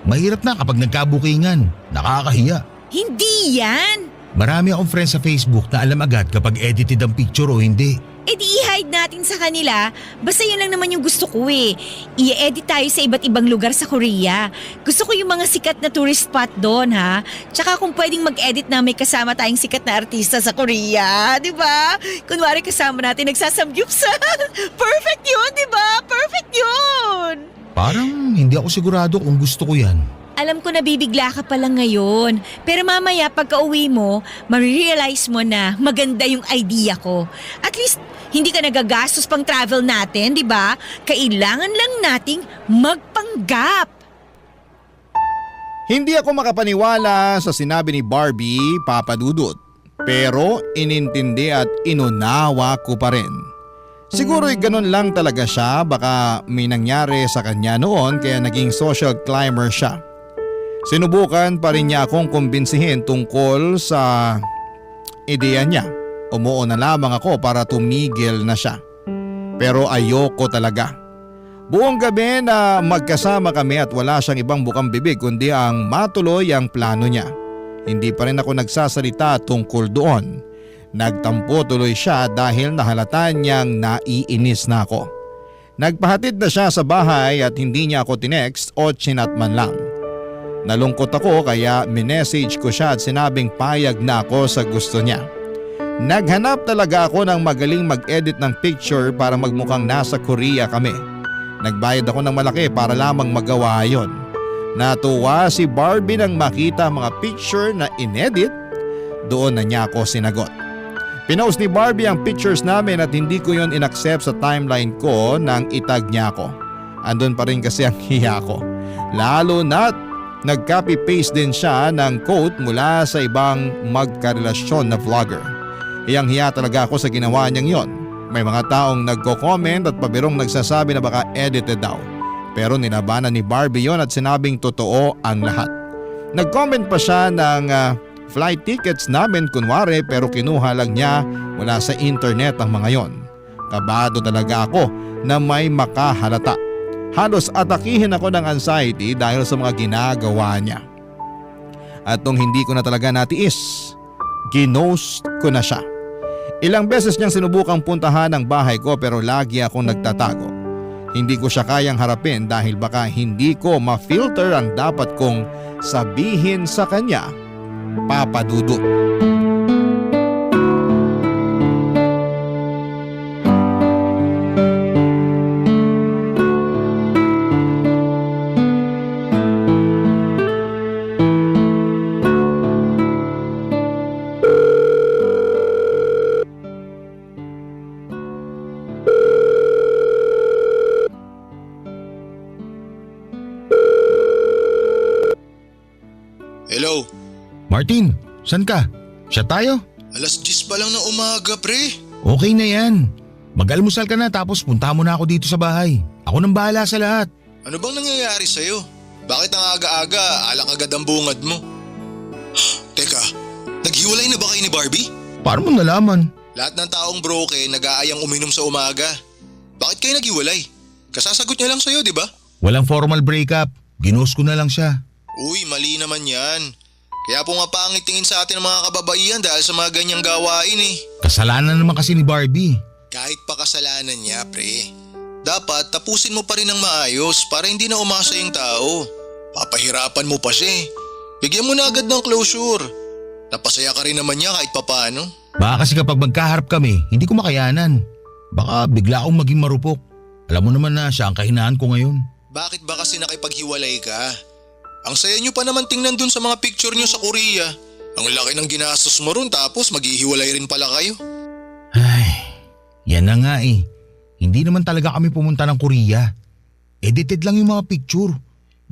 Mahirap na kapag nagkabukingan, nakakahiya. Hindi yan. Marami akong friends sa Facebook na alam agad kapag edited ang picture o hindi. E di i-hide natin sa kanila. Basta yun lang naman yung gusto ko eh. I-edit tayo sa iba't ibang lugar sa Korea. Gusto ko yung mga sikat na tourist spot doon ha. Tsaka kung pwedeng mag-edit na may kasama tayong sikat na artista sa Korea. Di ba? Kunwari kasama natin nagsasamgyupsal. Perfect yun, di ba? Perfect yun. Parang hindi ako sigurado kung gusto ko yan. Alam ko na bibigla ka pa lang ngayon. Pero mamaya pagka uwi mo, marirealize mo na maganda yung idea ko. At least, hindi ka nagagastos pang travel natin, di ba? Kailangan lang nating magpanggap. Hindi ako makapaniwala sa sinabi ni Barbie, Papa Dudut. Pero inintindi at inunawa ko pa rin. Siguro'y ganun lang talaga siya, baka may nangyari sa kanya noon kaya naging social climber siya. Sinubukan pa rin niya akong kumbinsihin tungkol sa ideya niya. Umuo na lamang ako para tumigil na siya. Pero ayoko talaga. Buong gabi na magkasama kami at wala siyang ibang bukang bibig kundi ang matuloy ang plano niya. Hindi pa rin ako nagsasalita tungkol doon. Nagtampo tuloy siya dahil nahalata niyang naiinis na ako. Nagpahatid na siya sa bahay at hindi niya ako tinext o chinat man lang. Nalungkot ako kaya minessage ko siya at sinabing payag na ako sa gusto niya. Naghanap talaga ako ng magaling mag-edit ng picture para magmukhang nasa Korea kami. Nagbayad ako ng malaki para lamang magawa yon. Natuwa si Barbie nang makita mga picture na inedit. Doon na niya ako sinagot. Pinost ni Barbie ang pictures namin at hindi ko yon inaccept sa timeline ko nang itag niya ako. Andun pa rin kasi ang hiya ko. Lalo na't Nag-copy-paste din siya ng quote mula sa ibang magkarelasyon na vlogger. Hiyang-hiya talaga ako sa ginawa niyang yon. May mga taong nagko-comment at pabirong nagsasabi na baka edited daw. Pero nilabanan ni Barbie yon at sinabing totoo ang lahat. Nag-comment pa siya ng flight tickets namin kunwari pero kinuha lang niya mula sa internet ang mga yon. Kabado talaga ako na may makahalata. Halos atakihin ako ng anxiety dahil sa mga ginagawa niya. At nung hindi ko na talaga natiis, ginost ko na siya. Ilang beses niyang sinubukang puntahan ang bahay ko pero lagi akong nagtatago. Hindi ko siya kayang harapin dahil baka hindi ko ma-filter ang dapat kong sabihin sa kanya, Papa Dudut. Hello, Martin, saan ka? Siya tayo? alas 10 pa lang ng umaga pre. Okay na yan. Mag-almusal ka na tapos punta mo na ako dito sa bahay. Ako nang bahala sa lahat. Ano bang nangyayari sa'yo? Bakit ang aga-aga alak agad ang bungad mo? Teka, naghiwalay na ba kayo ni Barbie? Paano mo nalaman? Lahat ng taong broken nag-aayang uminom sa umaga. Bakit kayo naghiwalay? Kasasagot niya lang sa'yo, di ba? Walang formal breakup. Ginost ko na lang siya. Uy, mali naman yan. Kaya po nga pangit tingin sa atin ng mga kababaihan dahil sa mga ganyang gawain eh. Kasalanan naman kasi ni Barbie. Kahit pa kasalanan niya, pre. Dapat tapusin mo pa rin ng maayos para hindi na umasa yung tao. Papahirapan mo pa siya eh. Bigyan mo na agad ng closure. Napasaya ka rin naman niya kahit papano. Baka kasi kapag magkaharap kami, hindi ko makayanan. Baka bigla akong maging marupok. Alam mo naman na siya ang kahinaan ko ngayon. Bakit ba kasi nakipaghiwalay ka? Ang saya niyo pa naman tingnan dun sa mga picture niyo sa Korea. Ang laki ng ginastos mo ron tapos maghihiwalay rin pala kayo. Ay, yan na nga eh. Hindi naman talaga kami pumunta ng Korea. Edited lang yung mga picture.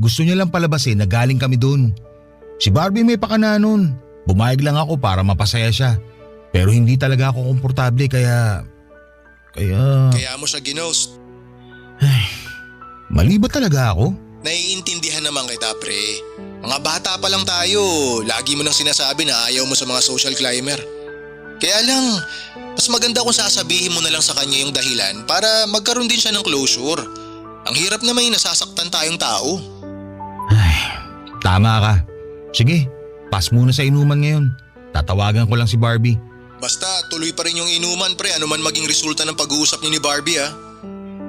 Gusto niya lang palabasin na galing kami dun. Si Barbie may pakana nun. Bumayag lang ako para mapasaya siya. Pero hindi talaga ako komportable kaya... Kaya mo siya ginost. Mali ba talaga ako? Naiintindihan naman kita, pre. Mga bata pa lang tayo. Lagi mo nang sinasabi na ayaw mo sa mga social climber. Kaya lang, mas maganda kung sasabihin mo na lang sa kanya yung dahilan para magkaroon din siya ng closure. Ang hirap na may nasasaktan tayong tao. Tama ka. Sige, pass muna sa inuman ngayon. Tatawagan ko lang si Barbie. Basta tuloy pa rin yung inuman, pre, ano man maging resulta ng pag-uusap niyo ni Barbie, ha?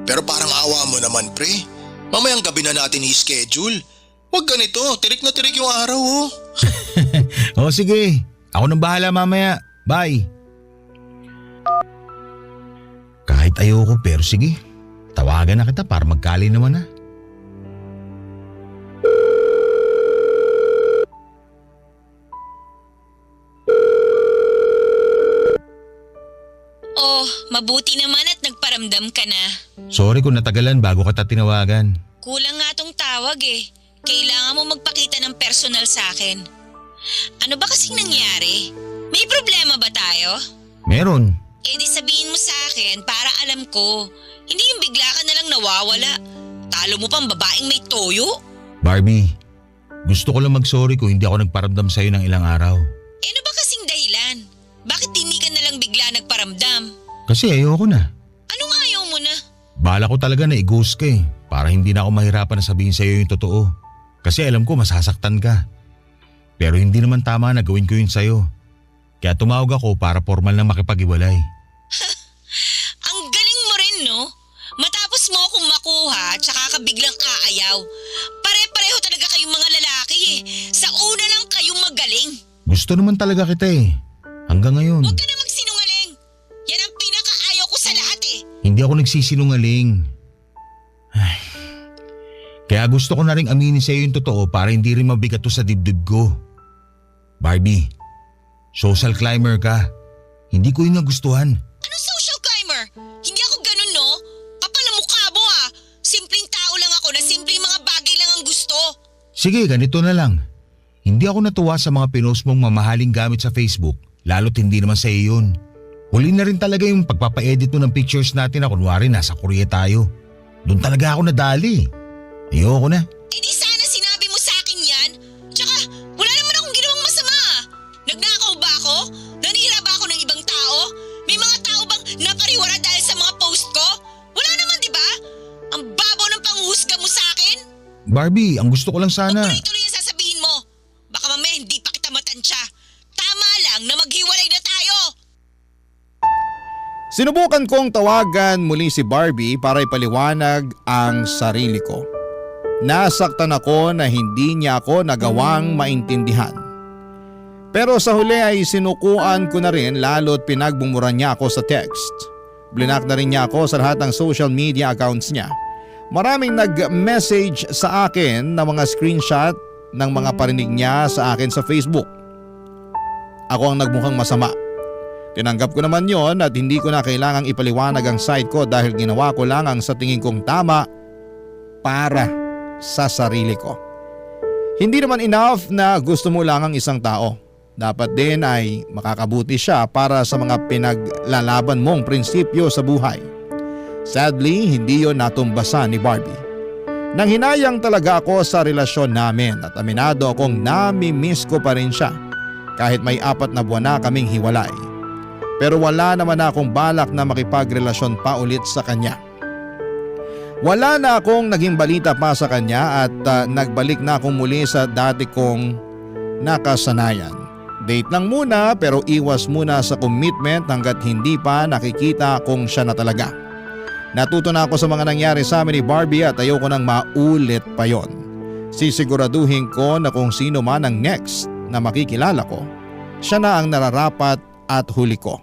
Pero parang awa mo naman, pre. Mamayang gabi na natin i-schedule. Huwag ganito, tirik na tirik yung araw, oh. O sige, ako nang bahala mamaya. Bye. Kahit ayoko pero sige, tawagan na kita para magkali naman na. Oh, mabuti naman at nagparamdam ka na. Sorry kung natagalan bago kita tinawagan. Kulang nga tong tawag eh. Kailangan mo magpakita ng personal sa akin. Ano ba kasing nangyari? May problema ba tayo? Meron. Eh di sabihin mo sa akin para alam ko. Hindi yung bigla ka na lang nawawala. Talo mo pang babaeng may toyo? Barbie, gusto ko lang mag-sorry kung hindi ako nagparamdam sa'yo ng ilang araw. Eh ano ba kasing dahilan? Bakit hindi ka na lang bigla nagparamdam? Kasi ayoko na. Anong ayaw mo na? Bala ko talaga na i-ghost ka eh. Para hindi na ako mahirapan na sabihin sa'yo yung totoo. Kasi alam ko masasaktan ka. Pero hindi naman tama na gawin ko yun sa'yo. Kaya tumawag ako para formal na makipag-iwalay. Ang galing mo rin no? Matapos mo akong makuha at saka ka biglang aayaw. Pare-pareho talaga kayong mga lalaki eh. Sa una lang kayong magaling. Gusto naman talaga kita eh. Hanggang ngayon. Huwag ka na magsinungaling. Yan ang pinakaayaw ko sa lahat eh. Hindi ako nagsisinungaling. Ay. Kaya gusto ko na rin aminin sa'yo yung totoo para hindi rin mabigat to sa dibdib ko. Barbie, social climber ka. Hindi ko yun nagustuhan. Anong social climber? Hindi ako ganun no? Kapal ang mukha mo ah. Simpleng tao lang ako na simpleng mga bagay lang ang gusto. Sige, ganito na lang. Hindi ako natuwa sa mga pinost mong mamahaling gamit sa Facebook, lalo't hindi naman sa iyo yun. Huli na rin talaga yung pagpapa-edit mo ng pictures natin na kunwari nasa Korea tayo. Doon talaga ako nadali. Ayoko na. Eh di sana sinabi mo sa akin yan. Tsaka wala naman akong ginawang masama. Nagnakaw ba ako? Nanira ba ako ng ibang tao? May mga tao bang napariwara dahil sa mga post ko? Wala naman, di ba? Ang babaw ng panghuhusga mo sa akin. Barbie, ang gusto ko lang sana. Tuloy-tuloy ang sasabihin mo. Baka mamaya hindi pa kita matansya. Tama lang na maghiwalay na tayo. Sinubukan kong tawagan muli si Barbie para ipaliwanag ang sarili ko. Nasaktan ako na hindi niya ako nagawang maintindihan. Pero sa huli ay sinukuan ko na rin lalo't pinagbumuran niya ako sa text. Blinak na rin niya ako sa lahat ng social media accounts niya. Maraming nag-message sa akin na mga screenshot ng mga parinig niya sa akin sa Facebook. Ako ang nagmukhang masama. Tinanggap ko naman yon at hindi ko na kailangang ipaliwanag ang side ko dahil ginawa ko lang ang sa tingin kong tama para sa sarili ko. Hindi naman enough na gusto mo lang ang isang tao. Dapat din ay makakabuti siya para sa mga pinaglalaban mong prinsipyo sa buhay. Sadly, hindi yon natumbasan ni Barbie. Nang hinayang talaga ako sa relasyon namin at aminado akong nami-miss ko pa rin siya kahit may 4 na buwan na kaming hiwalay. Pero wala naman akong balak na makipagrelasyon pa ulit sa kanya. Wala na akong naging balita pa sa kanya at nagbalik na akong muli sa dati kong nakasanayan. Date lang muna pero iwas muna sa commitment hanggat hindi pa nakikita kung siya na talaga. Natuto na ako sa mga nangyari sa amin ni Barbie at ayoko nang maulit pa yon. Sisiguraduhin ko na kung sino man ang next na makikilala ko, siya na ang nararapat at huli ko.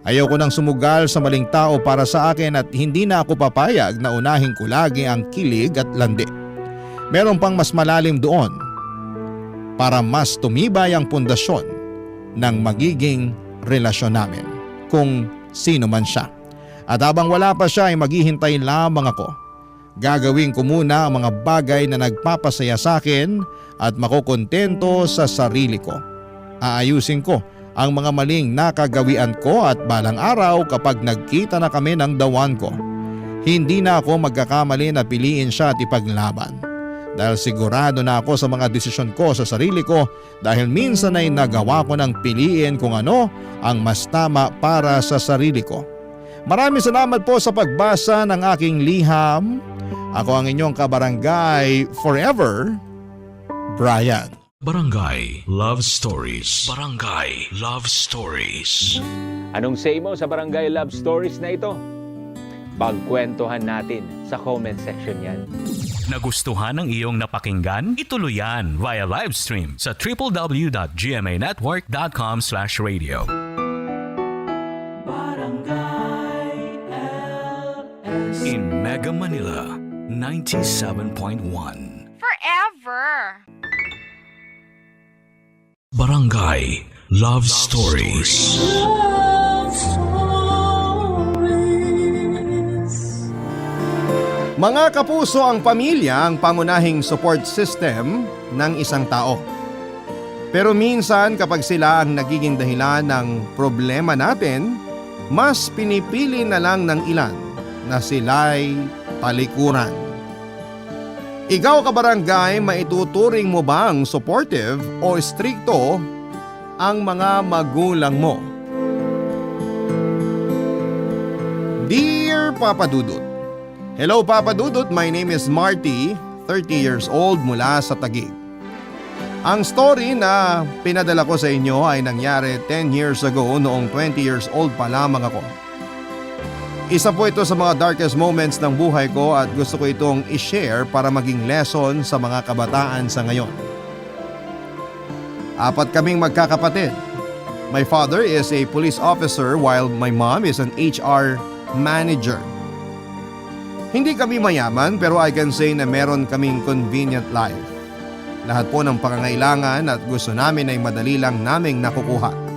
Ayoko nang sumugal sa maling tao para sa akin at hindi na ako papayag na unahin ko lagi ang kilig at landi. Meron pang mas malalim doon para mas tumibay ang pundasyon ng magiging relasyon namin kung sino man siya. At habang wala pa siya ay maghihintay lamang ako. Gagawin ko muna ang mga bagay na nagpapasaya sa akin at makukontento sa sarili ko. Aayusin ko ang mga maling nakagawian ko at balang araw kapag nagkita na kami ng the one ko, hindi na ako magkakamali na piliin siya at ipaglaban. Dahil sigurado na ako sa mga desisyon ko sa sarili ko dahil minsan ay nagawa ko ng piliin kung ano ang mas tama para sa sarili ko. Maraming salamat po sa pagbasa ng aking liham. Ako ang inyong kabarangay forever, Brian. Barangay Love Stories. Barangay Love Stories. Anong say mo sa Barangay Love Stories na ito? Pagkwentuhan natin sa comment section yan. Nagustuhan ng iyong napakinggan? Ituloy yan via live stream sa www.gmanetwork.com/radio. In Mega Manila, 97.1. Forever. Barangay Love Stories. Mga kapuso, ang pamilya ang pangunahing support system ng isang tao. Pero minsan kapag sila ang nagiging dahilan ng problema natin, mas pinipili na lang ng ilan na sila'y talikuran. Ikaw kabarangay, maituturing mo bang supportive o stricto ang mga magulang mo? Dear Papa Dudut, hello Papa Dudut, my name is Marty, 30 years old mula sa Taguig. Ang story na pinadala ko sa inyo ay nangyari 10 years ago noong 20 years old pa lamang ako. Isa po ito sa mga darkest moments ng buhay ko at gusto ko itong i-share para maging lesson sa mga kabataan sa ngayon. 4 kaming magkakapatid. My father is a police officer while my mom is an HR manager. Hindi kami mayaman pero I can say na meron kaming convenient life. Lahat po ng pangangailangan at gusto namin ay madali lang naming nakukuha.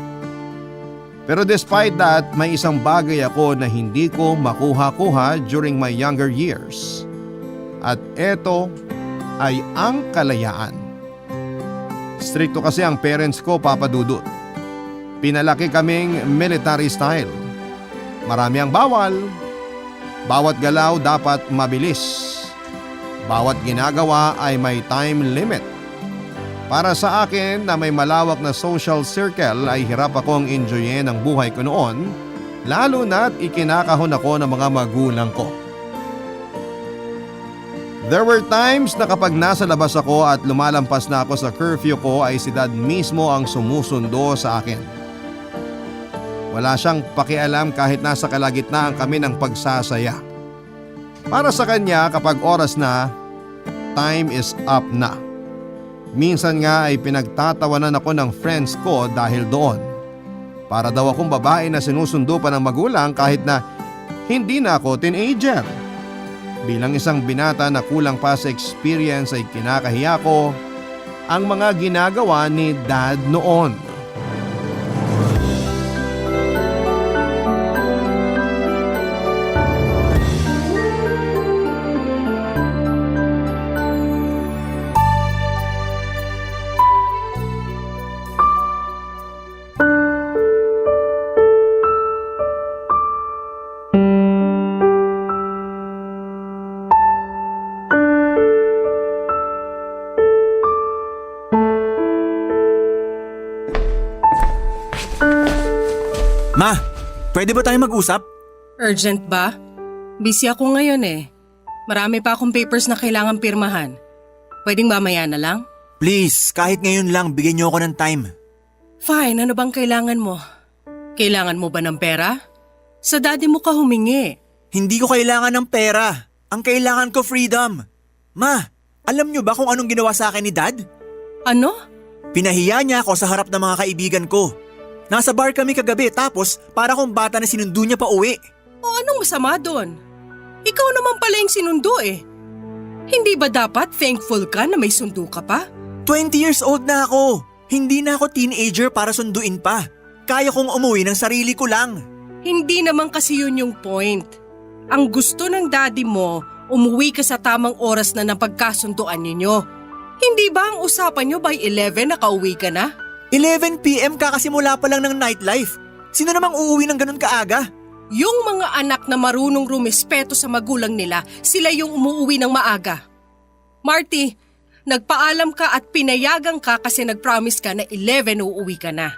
Pero despite that, may isang bagay ako na hindi ko makuha-kuha during my younger years. At eto ay ang kalayaan. Stricto kasi ang parents ko, Papa Dudut. Pinalaki kaming military style. Marami ang bawal. Bawat galaw dapat mabilis. Bawat ginagawa ay may time limit. Para sa akin na may malawak na social circle ay hirap akong enjoyin ang buhay ko noon, lalo na't ikinakahon ako ng mga magulang ko. There were times na kapag nasa labas ako at lumalampas na ako sa curfew ko ay si Dad mismo ang sumusundo sa akin. Wala siyang pakialam kahit nasa kalagitnaan kami ng pagsasaya. Para sa kanya kapag oras na, time is up na. Minsan nga ay pinagtatawanan ako ng friends ko dahil doon. Para daw akong babae na sinusundo pa ng magulang kahit na hindi na ako teenager. Bilang isang binata na kulang pa sa experience ay kinakahiya ko ang mga ginagawa ni Dad noon. Ma, pwede ba tayo mag-usap? Urgent ba? Busy ako ngayon eh. Marami pa akong papers na kailangan pirmahan. Pwedeng mamaya na lang? Please, kahit ngayon lang, bigyan niyo ako ng time. Fine, ano bang kailangan mo? Kailangan mo ba ng pera? Sa daddy mo ka humingi. Hindi ko kailangan ng pera. Ang kailangan ko freedom. Ma, alam niyo ba kung anong ginawa sa akin ni Dad? Ano? Pinahiya niya ako sa harap ng mga kaibigan ko. Nasa bar kami kagabi tapos para akong bata na sinundo niya pa uwi. O anong masama doon? Ikaw naman pala yung sinundo eh. Hindi ba dapat thankful ka na may sundo ka pa? 20 years old na ako. Hindi na ako teenager para sunduin pa. Kaya kong umuwi ng sarili ko lang. Hindi naman kasi yun yung point. Ang gusto ng daddy mo, umuwi ka sa tamang oras na napagkasunduan ninyo. Hindi ba ang usapan nyo by 11 nakauwi ka na? 11 PM kakasimula pa lang ng nightlife. Sino namang uuwi ng ganun kaaga? Yung mga anak na marunong rumispeto sa magulang nila, sila yung umuwi ng maaga. Marty, nagpaalam ka at pinayagan ka kasi nag-promise ka na 11 uuwi ka na.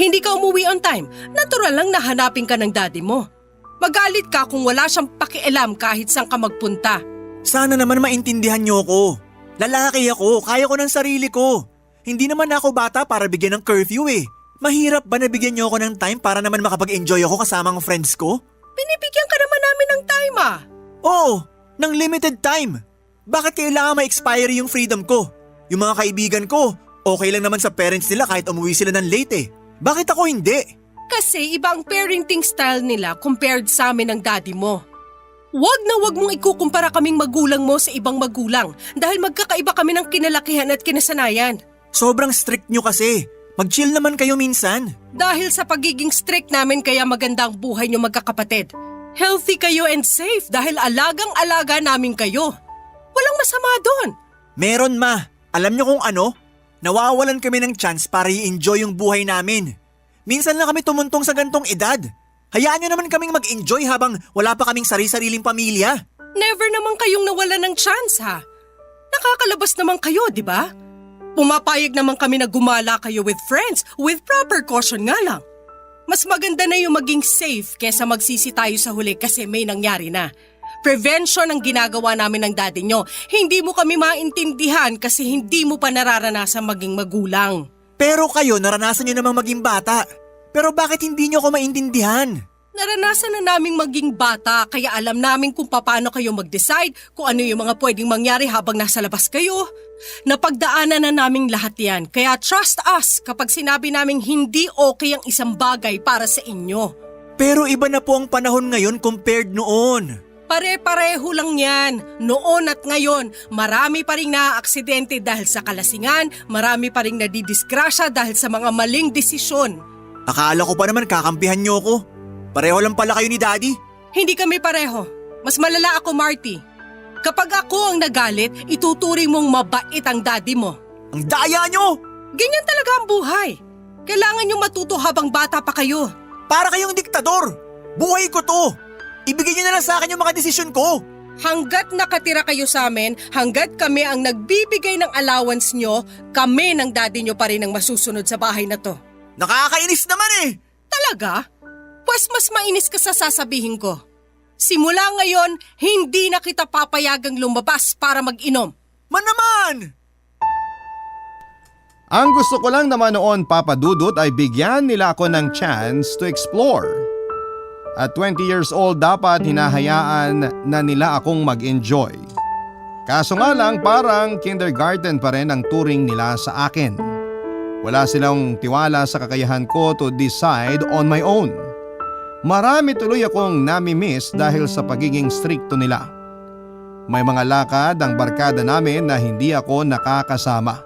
Hindi ka umuwi on time, natural lang na hanapin ka ng daddy mo. Magalit ka kung wala siyang pakialam kahit saan ka magpunta. Sana naman maintindihan niyo ko. Lalaki ako, kaya ko ng sarili ko. Hindi naman ako bata para bigyan ng curfew eh. Mahirap ba na bigyan niyo ako ng time para naman makapag-enjoy ako kasama ang friends ko? Binibigyan ka naman namin ng time ah. Oo, ng limited time. Bakit kailangan ma-expire yung freedom ko? Yung mga kaibigan ko, okay lang naman sa parents nila kahit umuwi sila ng late eh. Bakit ako hindi? Kasi iba ang parenting style nila compared sa amin ng daddy mo. Wag mong ikukumpara kaming magulang mo sa ibang magulang dahil magkakaiba kami ng kinalakihan at kinasanayan. Sobrang strict nyo kasi. Mag-chill naman kayo minsan. Dahil sa pagiging strict namin kaya maganda ang buhay nyo magkakapatid. Healthy kayo and safe dahil alagang-alaga namin kayo. Walang masama doon. Meron ma. Alam nyo kung ano? Nawawalan kami ng chance para i-enjoy yung buhay namin. Minsan lang kami tumuntong sa gantong edad. Hayaan nyo naman kaming mag-enjoy habang wala pa kaming sari-sariling pamilya. Never naman kayong nawalan ng chance ha. Nakakalabas naman kayo, di ba? Pumapayag naman kami na gumala kayo with friends, with proper caution nga lang. Mas maganda na yung maging safe kesa magsisi tayo sa huli kasi may nangyari na. Prevention ang ginagawa namin ng daddy nyo. Hindi mo kami maintindihan kasi hindi mo pa nararanasan maging magulang. Pero kayo naranasan nyo namang maging bata. Pero bakit hindi nyo ako maintindihan? Naranasan na naming maging bata kaya alam namin kung paano kayo mag-decide kung ano yung mga pwedeng mangyari habang nasa labas kayo. Napagdaanan na naming lahat yan kaya trust us kapag sinabi naming hindi okay ang isang bagay para sa inyo. Pero iba na po ang panahon ngayon compared noon. Pare-pareho lang yan. Noon at ngayon, marami pa ring naaaksidente dahil sa kalasingan, marami pa ring nadidisgrasya dahil sa mga maling desisyon. Akala ko pa naman kakampihan nyo ko. Pareho lang pala kayo ni Daddy. Hindi kami pareho. Mas malala ako, Marty. Kapag ako ang nagalit, ituturing mong mabait ang daddy mo. Ang daya nyo! Ganyan talaga ang buhay. Kailangan nyo matuto habang bata pa kayo. Para kayong diktador! Buhay ko to! Ibigay nyo na lang sa akin yung mga desisyon ko! Hanggat nakatira kayo sa amin, hanggat kami ang nagbibigay ng allowance nyo, kami ng daddy nyo pa rin ang masusunod sa bahay na to. Nakakainis naman eh! Talaga? Pues mas mainis ka sa sasabihin ko. Simula ngayon, hindi na kita papayagang lumabas para mag-inom. Man naman! Ang gusto ko lang naman noon, Papa Dudut, ay bigyan nila ako ng chance to explore. At 20 years old dapat hinahayaan na nila akong mag-enjoy. Kaso nga lang parang kindergarten pa rin ang turing nila sa akin. Wala silang tiwala sa kakayahan ko to decide on my own. Marami tuloy akong nami-miss dahil sa pagiging stricto nila. May mga lakad ang barkada namin na hindi ako nakakasama.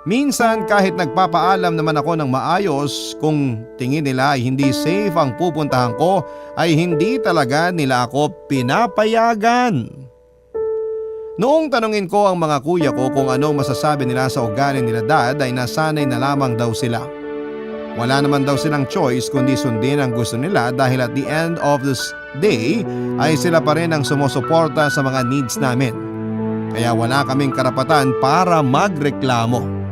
Minsan kahit nagpapaalam naman ako ng maayos, kung tingin nila ay hindi safe ang pupuntahan ko, ay hindi talaga nila ako pinapayagan. Noong tanungin ko ang mga kuya ko kung ano masasabi nila sa ugali nila dad, ay nasanay na lamang daw sila. Wala naman daw silang choice kundi sundin ang gusto nila dahil at the end of this day ay sila pa rin ang sumusuporta sa mga needs namin. Kaya wala kaming karapatan para magreklamo.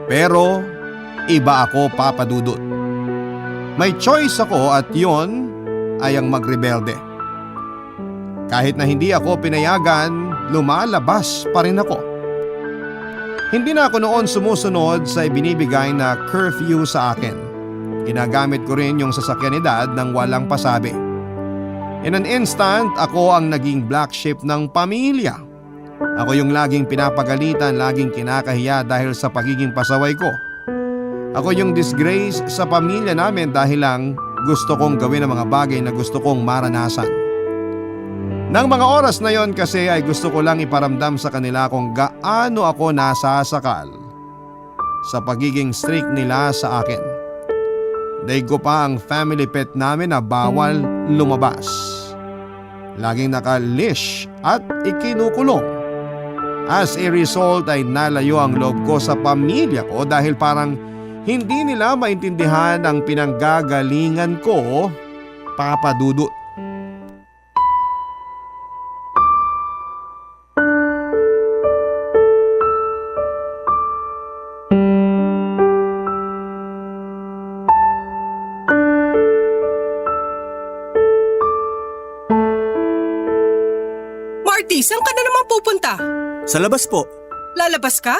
Pero iba ako, Papa Dudut. May choice ako at yon ay ang magrebelde. Kahit na hindi ako pinayagan, lumalabas pa rin ako. Hindi na ako noon sumusunod sa ibinibigay na curfew sa akin. Ginagamit ko rin yung sasakyan ni Dad nang walang pasabi. In an instant, ako ang naging black sheep ng pamilya. Ako yung laging pinapagalitan, laging kinakahiya dahil sa pagiging pasaway ko. Ako yung disgrace sa pamilya namin dahil lang gusto kong gawin ang mga bagay na gusto kong maranasan. Nang mga oras na yon kasi ay gusto ko lang iparamdam sa kanila kung gaano ako nasasakal sa pagiging strict nila sa akin. Daig ko pa ang family pet namin na bawal lumabas. Laging naka-leash at ikinukulong. As a result ay nalayo ang loob ko sa pamilya ko dahil parang hindi nila maintindihan ang pinanggagalingan ko, Papa Dudut. Marty, saan ka na naman pupunta? Sa labas po. Lalabas ka?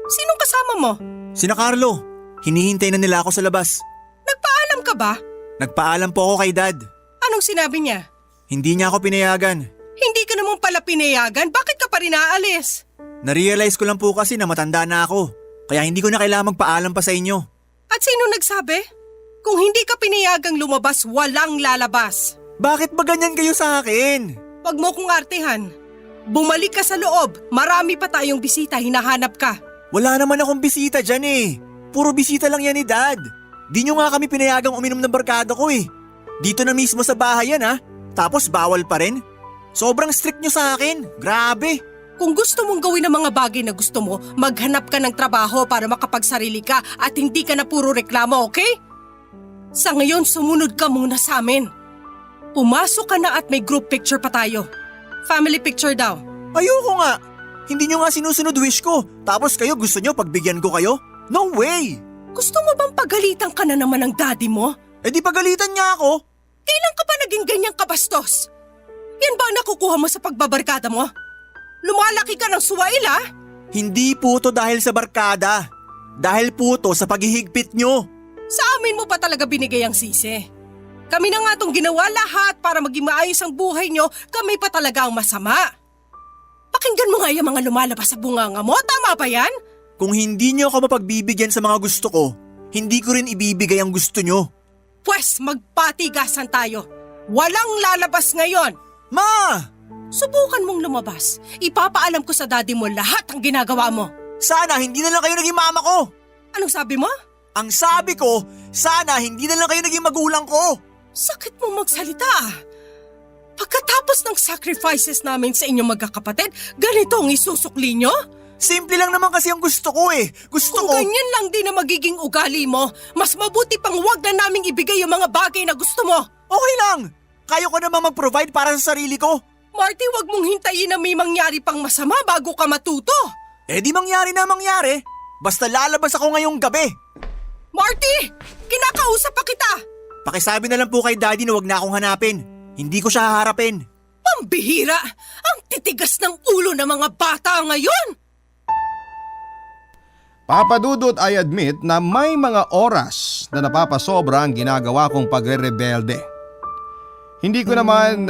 Sinong kasama mo? Sina Carlo. Hinihintay na nila ako sa labas. Nagpaalam ka ba? Nagpaalam po ako kay Dad. Anong sinabi niya? Hindi niya ako pinayagan. Hindi ka naman pala pinayagan, bakit ka pa rin aalis? Narealize ko lang po kasi na matanda na ako. Kaya hindi ko na kailangan magpaalam pa sa inyo. At sino nagsabi? Kung hindi ka pinayagang lumabas, walang lalabas. Bakit ba ganyan kayo sa akin? Wag mo kong artehan. Bumalik ka sa loob, marami pa tayong bisita, hinahanap ka. Wala naman akong bisita dyan eh. Puro bisita lang yan ni Dad. Di nyo nga kami pinayagang uminom ng barkada ko eh. Dito na mismo sa bahay yan ha. Tapos bawal pa rin. Sobrang strict nyo sa akin. Grabe. Kung gusto mong gawin ang mga bagay na gusto mo, maghanap ka ng trabaho para makapagsarili ka at hindi ka na puro reklamo, okay? Sa ngayon, sumunod ka muna sa amin. Pumasok ka na at may group picture pa tayo. Family picture daw. Ayoko nga. Hindi nyo nga sinusunod wish ko. Tapos kayo gusto nyo pagbigyan ko kayo? No way! Gusto mo bang pagalitan ka na naman ng daddy mo? Eh di pagalitan niya ako. Kailan ka pa naging ganyang kabastos? Yan ba ang nakukuha mo sa pagbabarkada mo? Lumalaki ka ng suwail ha? Hindi po to dahil sa barkada. Dahil po to sa paghihigpit nyo. Sa amin mo pa talaga binigay ang sisi. Kami na nga itong ginawa lahat para maging maayos ang buhay nyo, kami pa talaga ang masama. Pakinggan mo nga yung mga lumalabas sa bunganga mo, tama ba yan? Kung hindi nyo ako mapagbibigyan sa mga gusto ko, hindi ko rin ibibigay ang gusto nyo. Pwes, magpatigasan tayo. Walang lalabas ngayon. Ma! Subukan mong lumabas. Ipapaalam ko sa daddy mo lahat ang ginagawa mo. Sana hindi na lang kayo naging mama ko. Anong sabi mo? Ang sabi ko, sana hindi na lang kayo naging magulang ko. Sakit mo magsalita ah. Pagkatapos ng sacrifices namin sa inyong magkakapatid, ganito ang isusukli nyo? Simple lang naman kasi ang gusto ko eh. Gusto Kung ko... ganyan lang din na magiging ugali mo, mas mabuti pang wag na naming ibigay yung mga bagay na gusto mo. Okay lang. Kaya ko naman mag-provide para sa sarili ko. Marty, wag mong hintayin na may mangyari pang masama bago ka matuto. Eh di mangyari na mangyari. Basta lalabas ako ngayong gabi. Marty! Kinakausap pa kita! Pakisabi na lang po kay Daddy na wag na akong hanapin. Hindi ko siya haharapin. Pambihira! Ang titigas ng ulo ng mga bata ngayon! Papa Dudut, I admit na may mga oras na napapasobra ang ginagawa kong pagre-rebelde. Hindi ko naman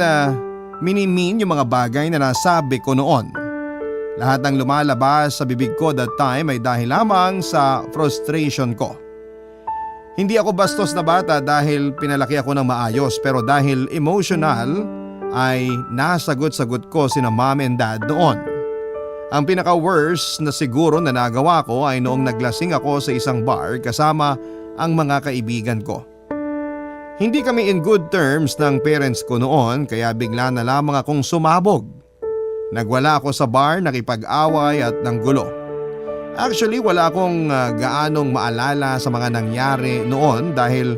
minimin yung mga bagay na nasabi ko noon. Lahat ng lumalabas sa bibig ko that time ay dahil lamang sa frustration ko. Hindi ako bastos na bata dahil pinalaki ako ng maayos, pero dahil emotional ay nasagot-sagot ko sina mom and dad noon. Ang pinaka-worst na siguro na nagawa ko ay noong naglasing ako sa isang bar kasama ang mga kaibigan ko. Hindi kami in good terms ng parents ko noon, kaya bigla na lamang akong sumabog. Nagwala ako sa bar, nakipag-away at nanggulo. Actually, wala akong gaanong maalala sa mga nangyari noon dahil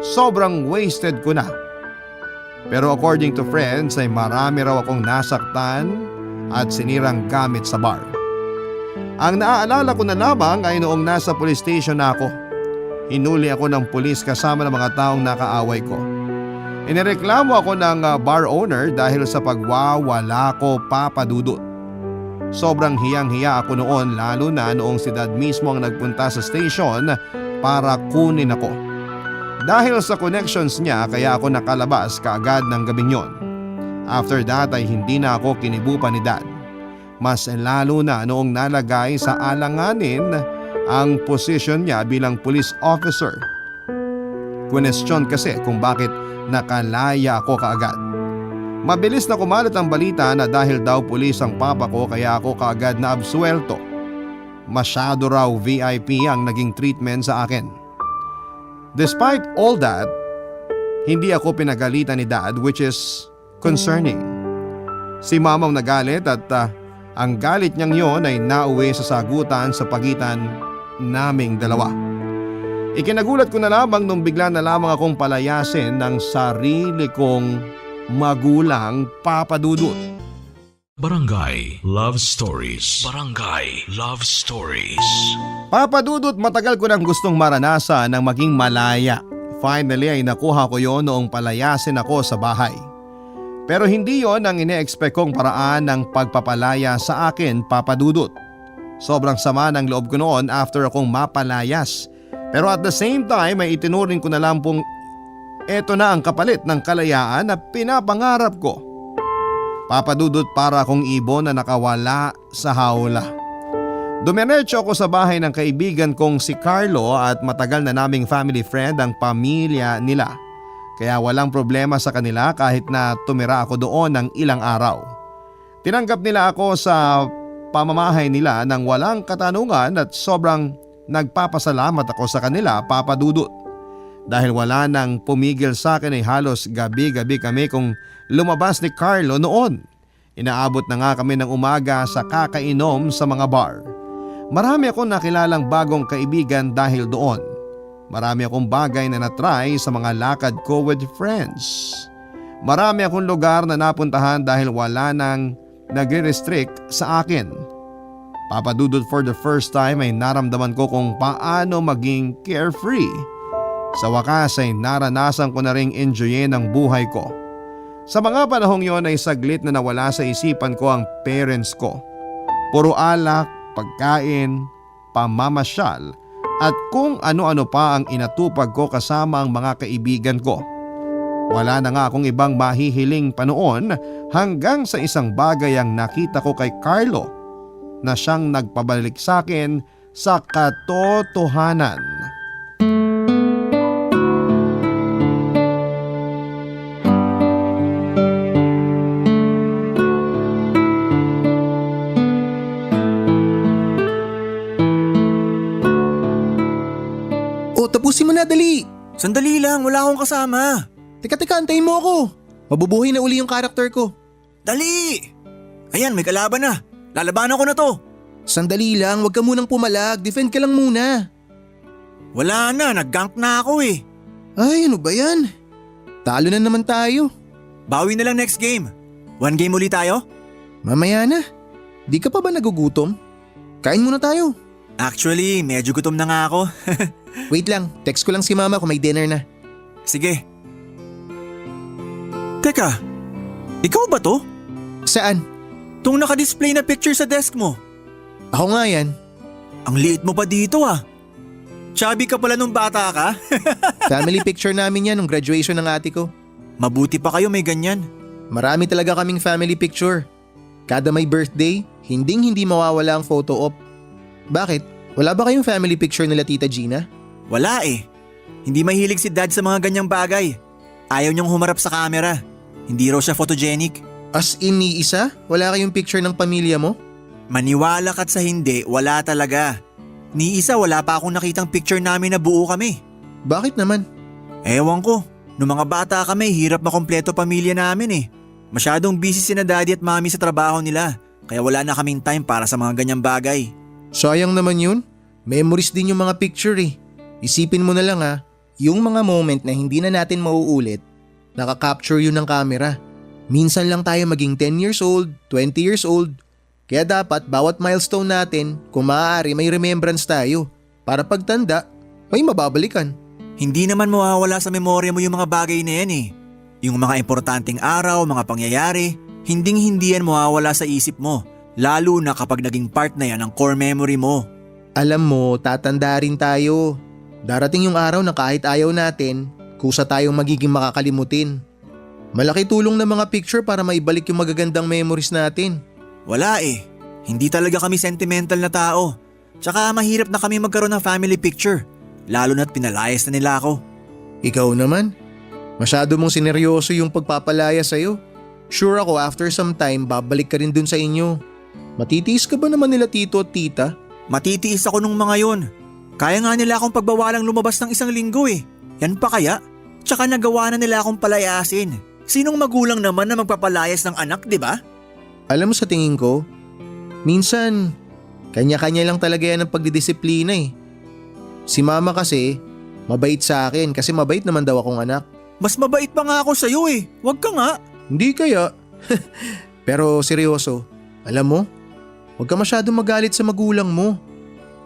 sobrang wasted ko na. Pero according to friends ay marami raw akong nasaktan at sinirang gamit sa bar. Ang naaalala ko na lamang ay noong nasa police station na ako. Hinuli ako ng pulis kasama ng mga taong nakaaway ko. Inireklamo ako ng bar owner dahil sa pagwawala ko, Papa Dudut. Sobrang hiyang-hiya ako noon, lalo na noong si dad mismo ang nagpunta sa station para kunin ako. Dahil sa connections niya kaya ako nakalabas kaagad ng gabing yon. After that ay hindi na ako kinibupa ni dad. Mas lalo na noong nalagay sa alanganin ang posisyon niya bilang police officer. Question kasi kung bakit nakalaya ako kaagad. Mabilis na kumalat ang balita na dahil daw pulis ang papa ko kaya ako kaagad na absuelto. Masyado raw VIP ang naging treatment sa akin. Despite all that, hindi ako pinagalitan ni dad, which is concerning. Si mama ang nagalit at ang galit niyang yon ay nauwi sa sagutan sa pagitan naming dalawa. Ikinagulat ko na lamang nung bigla na lamang akong palayasin ng sarili kong magulang, Papa Dudut. Barangay Love Stories. Barangay Love Stories. Papa Dudut, matagal ko nang gustong maranasan ng maging malaya. Finally ay nakuha ko yon noong palayasin ako sa bahay. Pero hindi yon ang ine-expect kong paraan ng pagpapalaya sa akin, Papa Dudut. Sobrang sama ng loob ko noon after akong mapalayas. Pero at the same time ay itinuring ko na lang pong eto na ang kapalit ng kalayaan na pinapangarap ko. Papa Dudut, para akong ibon na nakawala sa hawla. Dumiretso ako sa bahay ng kaibigan kong si Carlo at matagal na naming family friend ang pamilya nila. Kaya walang problema sa kanila kahit na tumira ako doon ng ilang araw. Tinanggap nila ako sa pamamahay nila ng walang katanungan at sobrang nagpapasalamat ako sa kanila, Papa Dudut. Dahil wala nang pumigil sa akin ay halos gabi-gabi kami kung lumabas ni Carlo noon. Inaabot na nga kami ng umaga sa kakainom sa mga bar. Marami akong nakilalang bagong kaibigan dahil doon. Marami akong bagay na natry sa mga lakad ko with friends. Marami akong lugar na napuntahan dahil wala nang nagre-restrict sa akin. Papa Dudut, for the first time ay naramdaman ko kung paano maging carefree. Sa wakas ay naranasan ko na ring enjoyin ang buhay ko. Sa mga panahong yon ay saglit na nawala sa isipan ko ang parents ko. Puro alak, pagkain, pamamasyal at kung ano-ano pa ang inatupag ko kasama ang mga kaibigan ko. Wala na nga akong ibang mahihiling pa noon hanggang sa isang bagay ang nakita ko kay Carlo na siyang nagpabalik sa akin sa katotohanan. O tapusin mo na, dali. Sandali lang, wala akong kasama. Teka, antayin mo ako. Mabubuhay na uli yung karakter ko. Dali! Ayan, may kalaban na. Lalabanan ko na to. Sandali lang, wag ka munang pumalag. Defend ka lang muna. Wala na, nag-gank na ako eh. Ay, ano ba yan? Talo na naman tayo. Bawi na lang next game. 1 game ulit tayo? Mamaya na. Di ka pa ba nagugutom? Kain muna tayo. Actually, medyo gutom na nga ako. Wait lang, text ko lang si mama kung may dinner na. Sige. Teka, ikaw ba to? Saan? Tung naka-display na picture sa desk mo. Ako nga yan. Ang liit mo pa dito ah. Chubby ka pala nung bata ka. Family picture namin yan nung graduation ng ate ko. Mabuti pa kayo may ganyan. Marami talaga kaming family picture. Kada may birthday, hindi mawawala ang photo op. Bakit? Wala ba kayong family picture nila Tita Gina? Wala eh. Hindi mahilig si Dad sa mga ganyang bagay. Ayaw niyang humarap sa camera. Hindi raw siya photogenic. As in ni isa? Wala kayong picture ng pamilya mo? Maniwala ka't sa hindi, wala talaga. Ni isa wala pa akong nakitang picture namin na buo kami. Bakit naman? Ewan ko. Noong mga bata kami, hirap makompleto pamilya namin eh. Masyadong busy sina daddy at mami sa trabaho nila. Kaya wala na kaming time para sa mga ganyang bagay. Sayang naman yun. Memories din yung mga picture eh. Isipin mo na lang ha, yung mga moment na hindi na natin mauulit, nakaka-capture yun ng camera. Minsan lang tayo maging 10 years old, 20 years old. Kaya dapat bawat milestone natin, kung maaari may remembrance tayo. Para pagtanda, may mababalikan. Hindi naman mawawala sa memorya mo yung mga bagay na yan eh. Yung mga importanteng araw, mga pangyayari, hindi yan mawawala sa isip mo. Lalo na kapag naging part na yan ng core memory mo. Alam mo, tatanda rin tayo. Darating yung araw na kahit ayaw natin, kusa tayong magiging makakalimutin. Malaki tulong ng mga picture para maibalik yung magagandang memories natin. Wala eh. Hindi talaga kami sentimental na tao. Tsaka mahirap na kami magkaroon ng family picture. Lalo na't pinalayas na nila ako. Ikaw naman, masyado mong sineryoso yung pagpapalaya sa'yo. Sure ako after some time babalik ka rin dun sa inyo. Matitiis ka ba naman nila tito at tita? Matitiis ako nung mga yon. Kaya nga nila akong pagbawalang lumabas ng 1 linggo eh. Yan pa kaya? Tsaka nagawa na nila akong palayasin. Sinong magulang naman na magpapalayas ng anak, di ba? Alam mo sa tingin ko, minsan kanya-kanya lang talaga yan ang pagdidisiplina eh. Si mama kasi, mabait sa akin kasi mabait naman daw akong anak. Mas mabait pa nga ako sa'yo eh. Huwag ka nga. Hindi kaya. Pero seryoso, alam mo, huwag ka masyadong magalit sa magulang mo.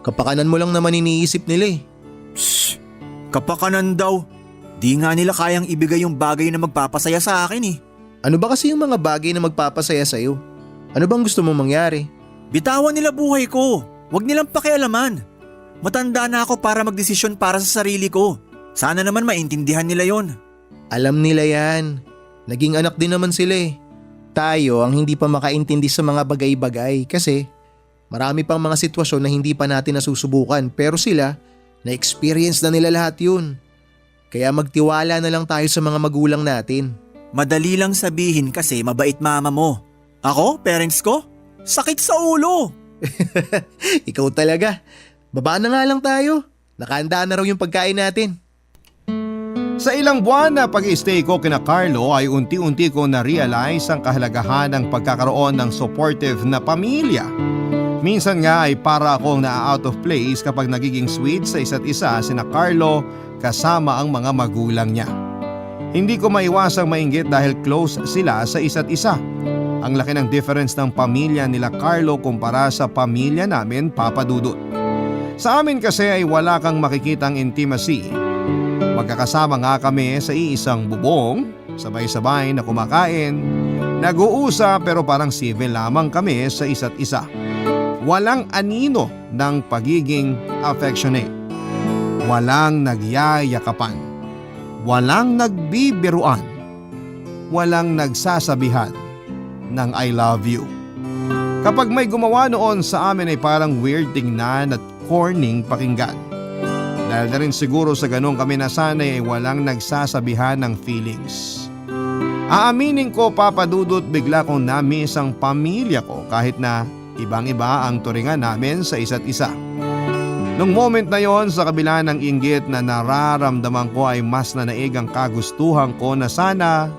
Kapakanan mo lang naman iniisip nila eh. Shh! Kapakanan daw. Di nga nila kayang ibigay yung bagay na magpapasaya sa akin eh. Ano ba kasi yung mga bagay na magpapasaya sa'yo? Ano bang gusto mong mangyari? Bitawan nila buhay ko. Huwag nilang pakialaman. Matanda na ako para magdesisyon para sa sarili ko. Sana naman maintindihan nila yon. Alam nila yan. Naging anak din naman sila eh. Tayo ang hindi pa makaintindi sa mga bagay-bagay kasi marami pang mga sitwasyon na hindi pa natin nasusubukan pero sila, na-experience na nila lahat yun. Kaya magtiwala na lang tayo sa mga magulang natin. Madali lang sabihin kasi mabait mama mo. Ako, parents ko? Sakit sa ulo. Ikaw talaga. Baba na nga lang tayo. Nakahanda na raw yung pagkain natin. Sa ilang buwan na pag-stay ko kina Carlo ay unti-unti ko na-realize ang kahalagahan ng pagkakaroon ng supportive na pamilya. Minsan nga ay para akong na-out of place kapag nagiging sweet sa isa't isa sina Carlo kasama ang mga magulang niya. Hindi ko maiwasang mainggit dahil close sila sa isa't isa. Ang laki ng difference ng pamilya nila Carlo kumpara sa pamilya namin, Papa Dudut. Sa amin kasi ay wala kang makikitang intimacy. Magkakasama nga kami sa iisang bubong, sabay-sabay na kumakain, nag-uusap pero parang civil lamang kami sa isa't isa. Walang anino ng pagiging affectionate. Walang nagyayakapan. Walang nagbibiruan. Walang nagsasabihan ng I love you. Kapag may gumawa noon sa amin ay parang weird tingnan at corning pakinggan. Dahil na rin siguro sa ganun kami nasanay ay walang nagsasabihan ng feelings. Aaminin ko, Papa Dudut, bigla kong na-miss ang pamilya ko kahit na ibang-iba ang turingan namin sa isa't isa. Nung moment na yon, sa kabila ng inggit na nararamdaman ko ay mas nanaig ang kagustuhan ko na sana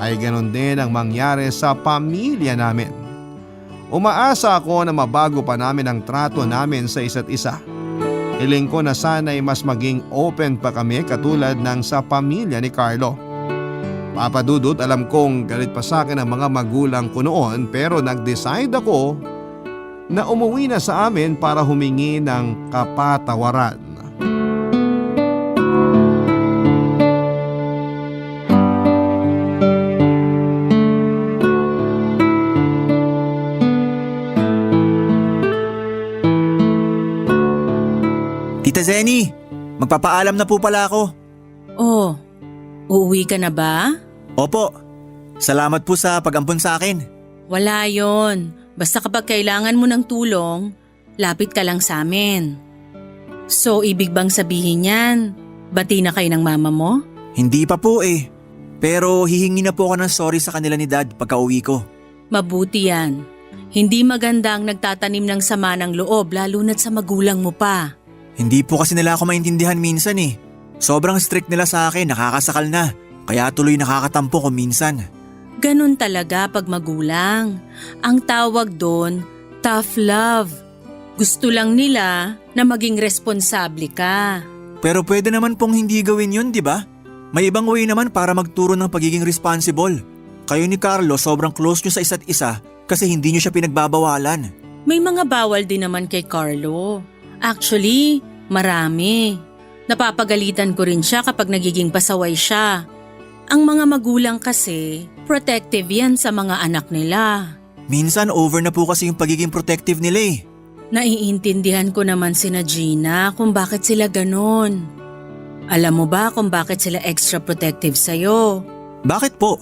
ay ganon din ang mangyari sa pamilya namin. Umaasa ako na mabago pa namin ang trato namin sa isa't isa. Hiling ko na sana'y mas maging open pa kami katulad ng sa pamilya ni Carlo. Papa Dudut, alam kong galit pa sa akin ang mga magulang ko noon pero nag-decide ako na umuwi na sa amin para humingi ng kapatawaran. Tita Zenny, magpapaalam na po pala ako. Oh, uuwi ka na ba? Opo, salamat po sa pag-ampon sa akin. Wala yon. Basta kapag kailangan mo ng tulong, lapit ka lang sa amin. So, ibig bang sabihin yan, bati na kayo ng mama mo? Hindi pa po eh. Pero hihingi na po ako ng sorry sa kanila ni Dad pagka uwi ko. Mabuti yan. Hindi maganda ang nagtatanim ng sama ng loob lalo na't sa magulang mo pa. Hindi po kasi nila ako maintindihan minsan eh. Sobrang strict nila sa akin, nakakasakal na. Kaya tuloy nakakatampo ko minsan. Ganun talaga pag magulang. Ang tawag doon, tough love. Gusto lang nila na maging responsable ka. Pero pwede naman pong hindi gawin yun, di ba? May ibang way naman para magturo ng pagiging responsible. Kayo ni Carlo sobrang close nyo sa isa't isa kasi hindi nyo siya pinagbabawalan. May mga bawal din naman kay Carlo. Actually, marami. Napapagalitan ko rin siya kapag nagiging pasaway siya. Ang mga magulang kasi, protective yan sa mga anak nila. Minsan over na po kasi yung pagiging protective nila eh. Naiintindihan ko naman sina Gina kung bakit sila ganon. Alam mo ba kung bakit sila extra protective sa'yo? Bakit po?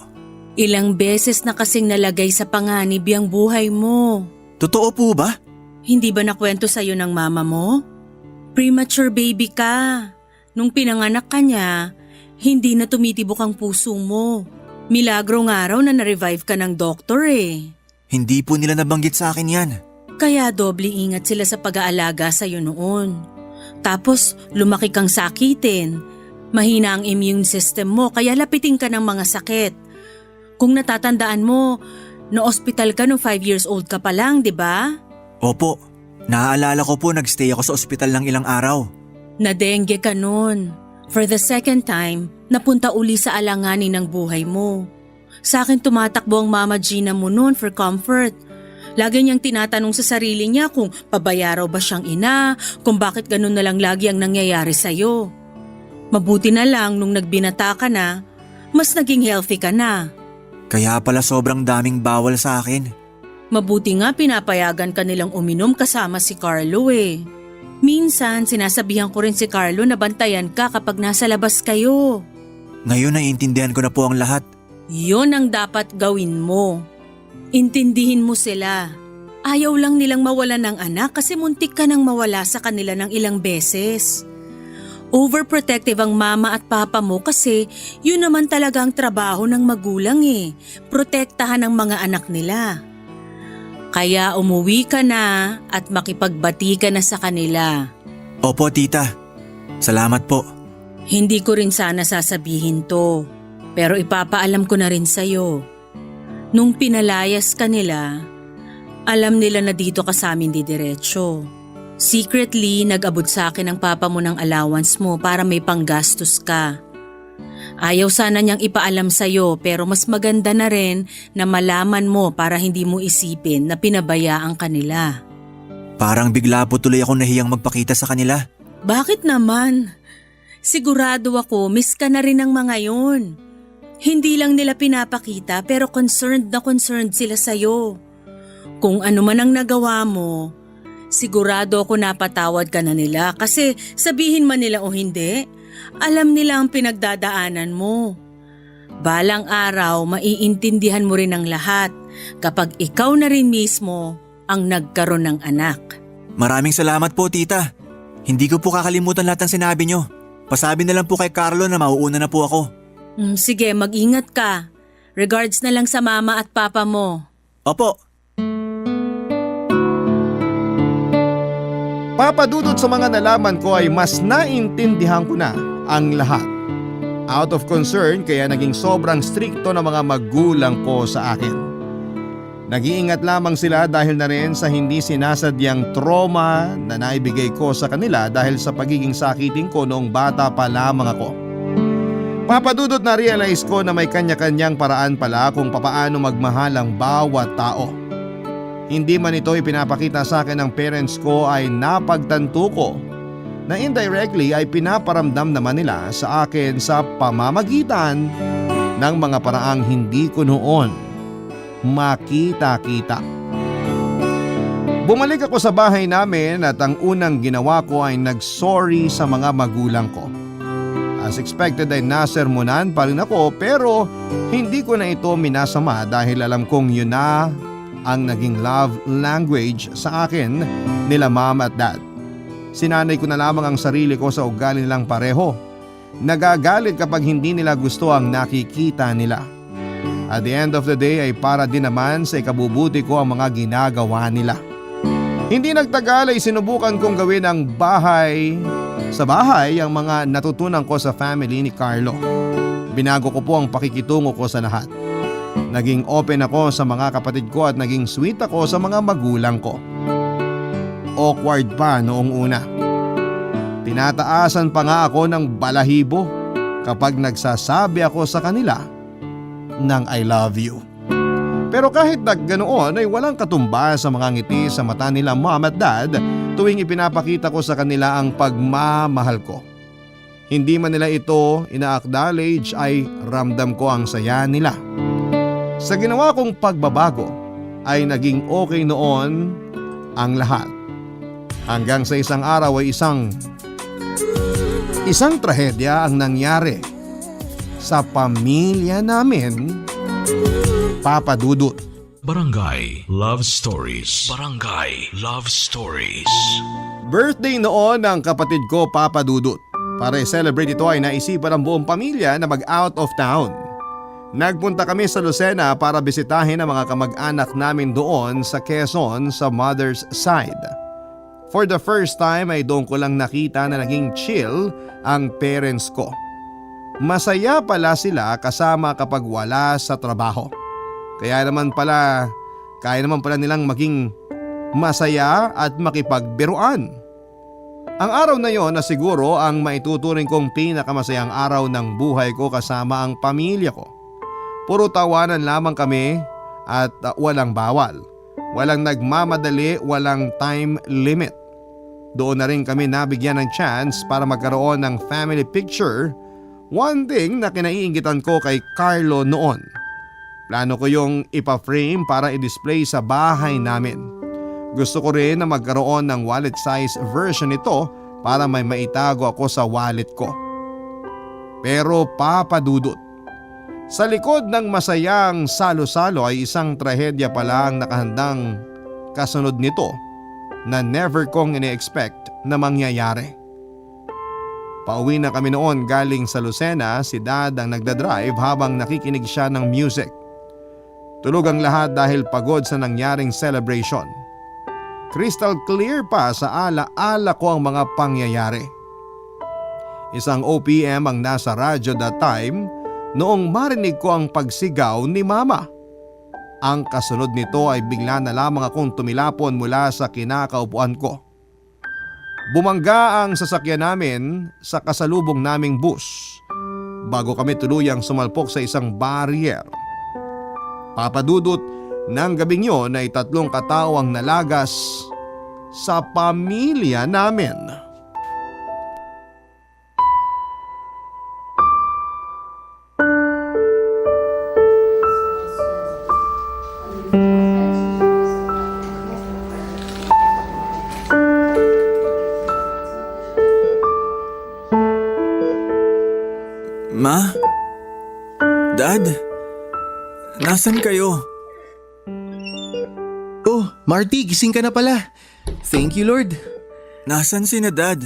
Ilang beses na kasing nalagay sa panganib yung buhay mo. Totoo po ba? Hindi ba nakwento sa'yo ng mama mo? Premature baby ka. Nung pinanganak ka niya, hindi na tumitibok ang puso mo. Milagro nga raw na na-revive ka ng doktor eh. Hindi po nila nabanggit sa akin yan. Kaya doble ingat sila sa pag-aalaga sa'yo noon. Tapos lumaki kang sakitin. Mahina ang immune system mo kaya lapitin ka ng mga sakit. Kung natatandaan mo, na-hospital ka nung 5 years old ka pa lang, di ba? Opo, naaalala ko po nagstay ako sa ospital ng ilang araw. Na-dengue ka noon. For the second time, napunta uli sa alanganin ng buhay mo. Sa akin tumatakbo ang Mama Gina mo noon for comfort. Lagi niyang tinatanong sa sarili niya kung pabayaraw ba siyang ina, kung bakit ganun na lang lagi ang nangyayari sa'yo. Mabuti na lang nung nagbinata ka na, mas naging healthy ka na. Kaya pala sobrang daming bawal sa akin. Mabuti nga pinapayagan ka nilang uminom kasama si Carlo eh. Minsan sinasabihan ko rin si Carlo na bantayan ka kapag nasa labas kayo. Ngayon naiintindihan ko na po ang lahat. Yon ang dapat gawin mo. Intindihin mo sila. Ayaw lang nilang mawalan ng anak kasi muntik ka nang mawala sa kanila ng ilang beses. Overprotective ang mama at papa mo kasi yun naman talaga ang trabaho ng magulang eh. Protektahan ang mga anak nila. Kaya umuwi ka na at makipagbati ka na sa kanila. Opo, tita. Salamat po. Hindi ko rin sana sasabihin to, pero ipapaalam ko na rin sa'yo. Nung pinalayas ka nila, alam nila na dito ka sa amin didiretso. Secretly, nag-abot sa akin ang papa mo ng allowance mo para may panggastos ka. Ayaw sana niyang ipaalam sa'yo pero mas maganda na rin na malaman mo para hindi mo isipin na pinabayaan ka nila. Parang bigla po tuloy akong nahiyang magpakita sa kanila. Bakit naman? Sigurado ako miss ka na rin ng mga yun. Hindi lang nila pinapakita pero concerned na concerned sila sa'yo. Kung ano man ang nagawa mo, sigurado ako napatawad ka na nila kasi sabihin man nila o hindi, alam nila ang pinagdadaanan mo. Balang araw, maiintindihan mo rin ang lahat kapag ikaw na rin mismo ang nagkaroon ng anak. Maraming salamat po, tita. Hindi ko po kakalimutan lahat ng sinabi nyo. Pasabi na lang po kay Carlo na mauuna na po ako. Sige, mag-ingat ka. Regards na lang sa mama at papa mo. Opo. Papadudot sa mga nalaman ko ay mas naintindihan ko na ang lahat. Out of concern kaya naging sobrang strikto ng mga magulang ko sa akin. Nag-iingat lamang sila dahil na rin sa hindi sinasadyang trauma na naibigay ko sa kanila dahil sa pagiging sakitin ko noong bata pa lamang ako. Papadudot na realize ko na may kanya-kanyang paraan pala kung papaano magmahal ang bawat tao. Hindi man ito ipinapakita sa akin ng parents ko ay napagtanto ko na indirectly ay pinaparamdam naman nila sa akin sa pamamagitan ng mga paraang hindi ko noon makita-kita. Bumalik ako sa bahay namin at ang unang ginawa ko ay nag-sorry sa mga magulang ko. As expected ay nasermonan pa rin ako pero hindi ko na ito minasama dahil alam kong yun na ang naging love language sa akin nila mom at dad. Sinanay ko na lamang ang sarili ko sa ugali nilang pareho. Nagagalit kapag hindi nila gusto ang nakikita nila. At the end of the day ay para din naman sa ikabubuti ko ang mga ginagawa nila. Hindi nagtagal ay sinubukan kong gawin ang sa bahay ang mga natutunan ko sa family ni Carlo. Binago ko po ang pakikitungo ko sa lahat. Naging open ako sa mga kapatid ko at naging sweet ako sa mga magulang ko. Awkward pa noong una. Tinataasan pa nga ako ng balahibo kapag nagsasabi ako sa kanila ng I love you. Pero kahit ganoon ay walang katumbas sa mga ngiti sa mata nila mom at dad tuwing ipinapakita ko sa kanila ang pagmamahal ko. Hindi man nila ito ina-acknowledge ay ramdam ko ang saya nila. Sa ginawa kong pagbabago ay naging okay noon ang lahat. Hanggang sa isang araw ay isang trahedya ang nangyari sa pamilya namin, Papa Dudut. Barangay Love Stories. Barangay Love Stories. Birthday noon ng kapatid ko, Papa Dudut. Para i-celebrate ito ay naisipan ng buong pamilya na mag-out of town. Nagpunta kami sa Lucena para bisitahin ang mga kamag-anak namin doon sa Quezon sa mother's side. For the first time ay doon ko lang nakita na naging chill ang parents ko. Masaya pala sila kasama kapag wala sa trabaho. Kaya naman pala nilang maging masaya at makipagbiruan. Ang araw na yon na siguro ang maituturing kong pinakamasayang araw ng buhay ko kasama ang pamilya ko. Puro tawanan lamang kami at walang bawal. Walang nagmamadali, walang time limit. Doon na rin kami nabigyan ng chance para magkaroon ng family picture. One thing na kinaiingitan ko kay Carlo noon. Plano ko yung ipa-frame para i-display sa bahay namin. Gusto ko rin na magkaroon ng wallet size version nito para may maitago ako sa wallet ko. Pero Papa Dudut, sa likod ng masayang salo-salo ay isang trahedya pala ang nakahandang kasunod nito na never kong ine-expect na mangyayari. Pauwi na kami noon galing sa Lucena, si Dad ang nagdadrive habang nakikinig siya ng music. Tulog ang lahat dahil pagod sa nangyaring celebration. Crystal clear pa sa ala-ala ko ang mga pangyayari. Isang OPM ang nasa radyo that time noong marinig ko ang pagsigaw ni Mama. Ang kasunod nito ay bigla na lamang akong tumilapon mula sa kinakaupuan ko. Bumangga ang sasakyan namin sa kasalubong naming bus bago kami tuluyang sumalpok sa isang barrier. Papa Dudut, ng gabing yon ay 3 katao ang nalagas sa pamilya namin. Ma? Dad? Nasaan kayo? Oh, Marty, gising ka na pala. Thank you, Lord. Nasaan sina Dad?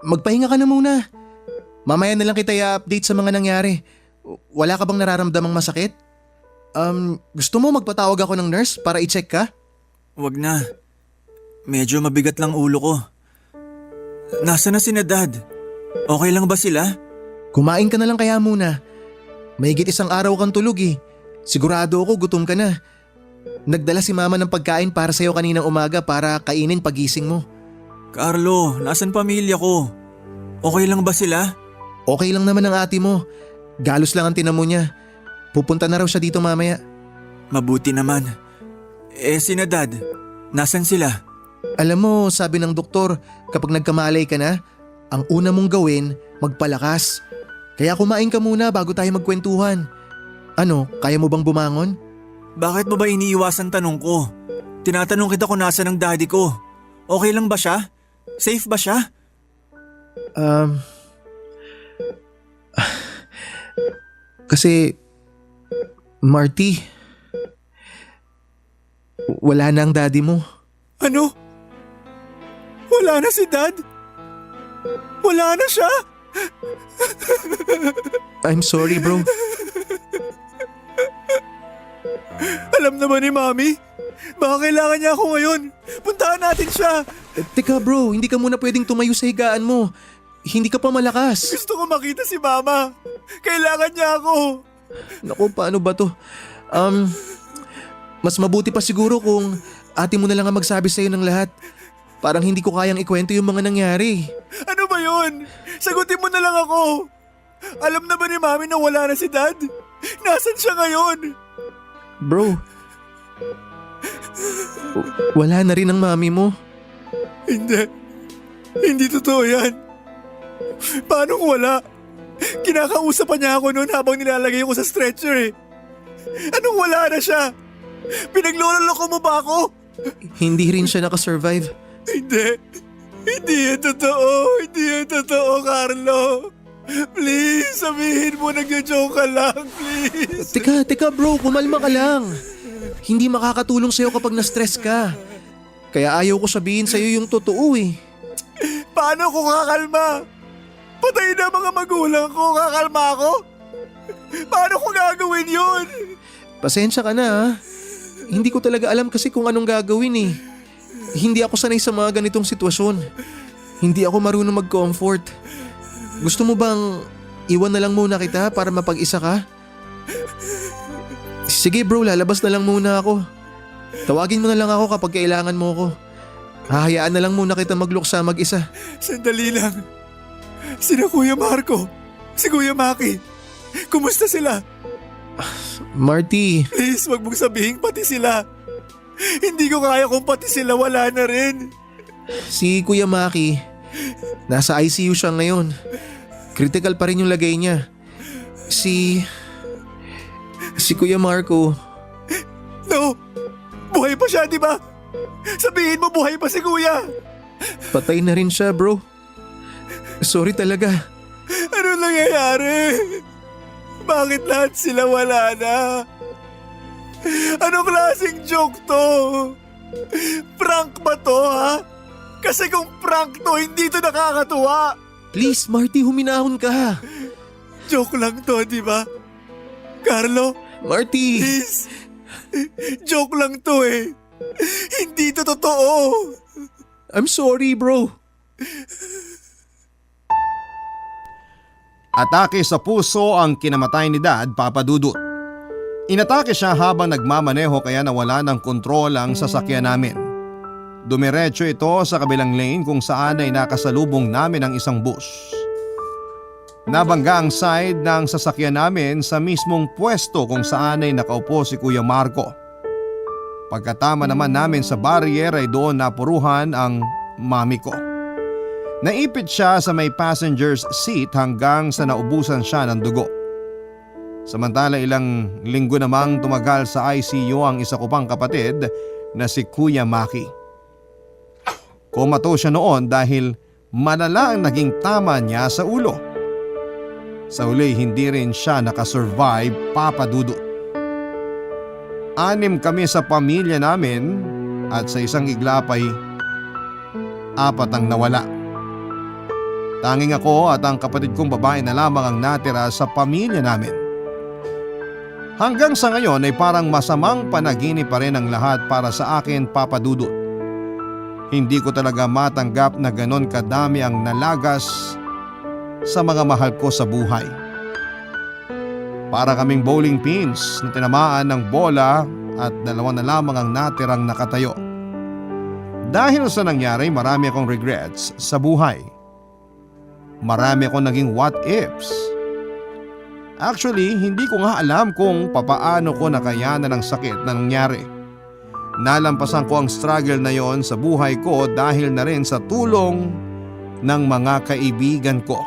Magpahinga ka na muna. Mamaya na lang kita i-update sa mga nangyari. Wala ka bang nararamdamang masakit? Gusto mo magpatawag ako ng nurse para i-check ka? Wag na. Medyo mabigat lang ulo ko. Nasaan na sina Dad? Okay lang ba sila? Kumain ka na lang kaya muna. Mahigit 1 araw kang tulog eh. Sigurado ako gutom ka na. Nagdala si mama ng pagkain para sa'yo kaninang umaga para kainin pagising mo. Carlo, nasan pamilya ko? Okay lang ba sila? Okay lang naman ang ate mo. Galos lang ang tinamo niya. Pupunta na raw siya dito mamaya. Mabuti naman. Sina Dad, nasan sila? Alam mo, sabi ng doktor, kapag nagkamalay ka na, ang una mong gawin, magpalakas. Kaya kumain ka muna bago tayo magkwentuhan. Ano, kaya mo bang bumangon? Bakit mo ba iniiwasan tanong ko? Tinatanong kita kung nasan ang daddy ko. Okay lang ba siya? Safe ba siya? Kasi, Marty, wala na ang daddy mo. Ano? Wala na si Dad? Wala na siya? I'm sorry, bro. Alam naman ni Mami. Baka kailangan niya ako ngayon. Puntahan natin siya. Teka bro, hindi ka muna pwedeng tumayo sa higaan mo. Hindi ka pa malakas. Gusto ko makita si Mama. Kailangan niya ako. Naku, paano ba to? Mas mabuti pa siguro kung ate mo na lang ang magsabi sa'yo ng lahat. Parang hindi ko kayang ikwento yung mga nangyari. Ano ba yun? Sagutin mo na lang ako. Alam na ba ni Mami na wala na si Dad? Nasaan siya ngayon? Bro, wala na rin ang mami mo. Hindi. Hindi totoo yan. Paano kung wala? Kinakausap pa niya ako noon habang nilalagay ko sa stretcher eh. Anong wala na siya? Pinaglololoko mo ba ako? Hindi rin siya nakasurvive. Hindi. Hindi yan totoo. Hindi yan totoo, Carlo. Please, sabihin mo nagjo-joke ka lang, please. Teka bro, kumalma ka lang. Hindi makakatulong sa'yo kapag na-stress ka. Kaya ayaw ko sabihin sa'yo yung totoo eh. Paano ko kakalma? Patay na mga magulang ko, kakalma ako? Paano ko gagawin yun? Pasensya ka na ha. Hindi ko talaga alam kasi kung anong gagawin eh. Hindi ako sanay sa mga ganitong sitwasyon. Hindi ako marunong mag-comfort. Gusto mo bang iwan na lang muna kita para mapag-isa ka? Sige bro, lalabas na lang muna ako. Tawagin mo na lang ako kapag kailangan mo ako. Hahayaan na lang muna kita magluksa mag-isa. Sandali lang. Sina Kuya Marco, si Kuya Maki. Kumusta sila? Marty. Please, wag mong sabihin pati sila. Hindi ko kaya kung pati sila wala na rin. Si Kuya Maki, nasa ICU siya ngayon. Critical pa rin yung lagay niya. Si Kuya Marco. No! Buhay pa siya, di ba? Sabihin mo buhay pa si Kuya. Patay na rin siya, bro. Sorry talaga. Ano nangyayari? Bakit lahat sila wala na? Anong klaseng joke to? Prank ba to, ha? Kasi kung prank to, hindi to nakakatuwa. Please, Marty, huminahon ka. Joke lang to, di ba? Carlo? Marty! Please. Joke lang to eh. Hindi to totoo. I'm sorry, bro. Atake sa puso ang kinamatay ni Dad, Papa Dudut. Inatake siya habang nagmamaneho kaya nawala ng kontrol ang sasakyan namin. Dumiretso ito sa kabilang lane kung saan ay nakasalubong namin ang isang bus. Nabangga ang side ng sasakyan namin sa mismong pwesto kung saan ay nakaupo si Kuya Marco. Pagkatama naman namin sa barrier ay doon napuruhan ang mami ko. Naipit siya sa may passenger's seat hanggang sa naubusan siya ng dugo. Samantala ilang linggo namang tumagal sa ICU ang isa ko pang kapatid na si Kuya Maki. Kumato siya noon dahil malala ang naging tama niya sa ulo. Sa huli hindi rin siya nakasurvive, Papa Dudut. 6 kami sa pamilya namin at sa isang iglap ay 4 ang nawala. Tanging ako at ang kapatid kong babae na lamang ang natira sa pamilya namin. Hanggang sa ngayon ay parang masamang panaginip pa rin ang lahat para sa akin, Papa Dudut. Hindi ko talaga matanggap na ganon kadami ang nalagas sa mga mahal ko sa buhay. Para kaming bowling pins na tinamaan ng bola at dalawa na lamang ang natirang nakatayo. Dahil sa nangyari, marami akong regrets sa buhay. Marami akong naging what ifs. Actually, hindi ko nga alam kung papaano ko nakayanan ang sakit na nangyari. Nalampasan ko ang struggle na yon sa buhay ko dahil na rin sa tulong ng mga kaibigan ko.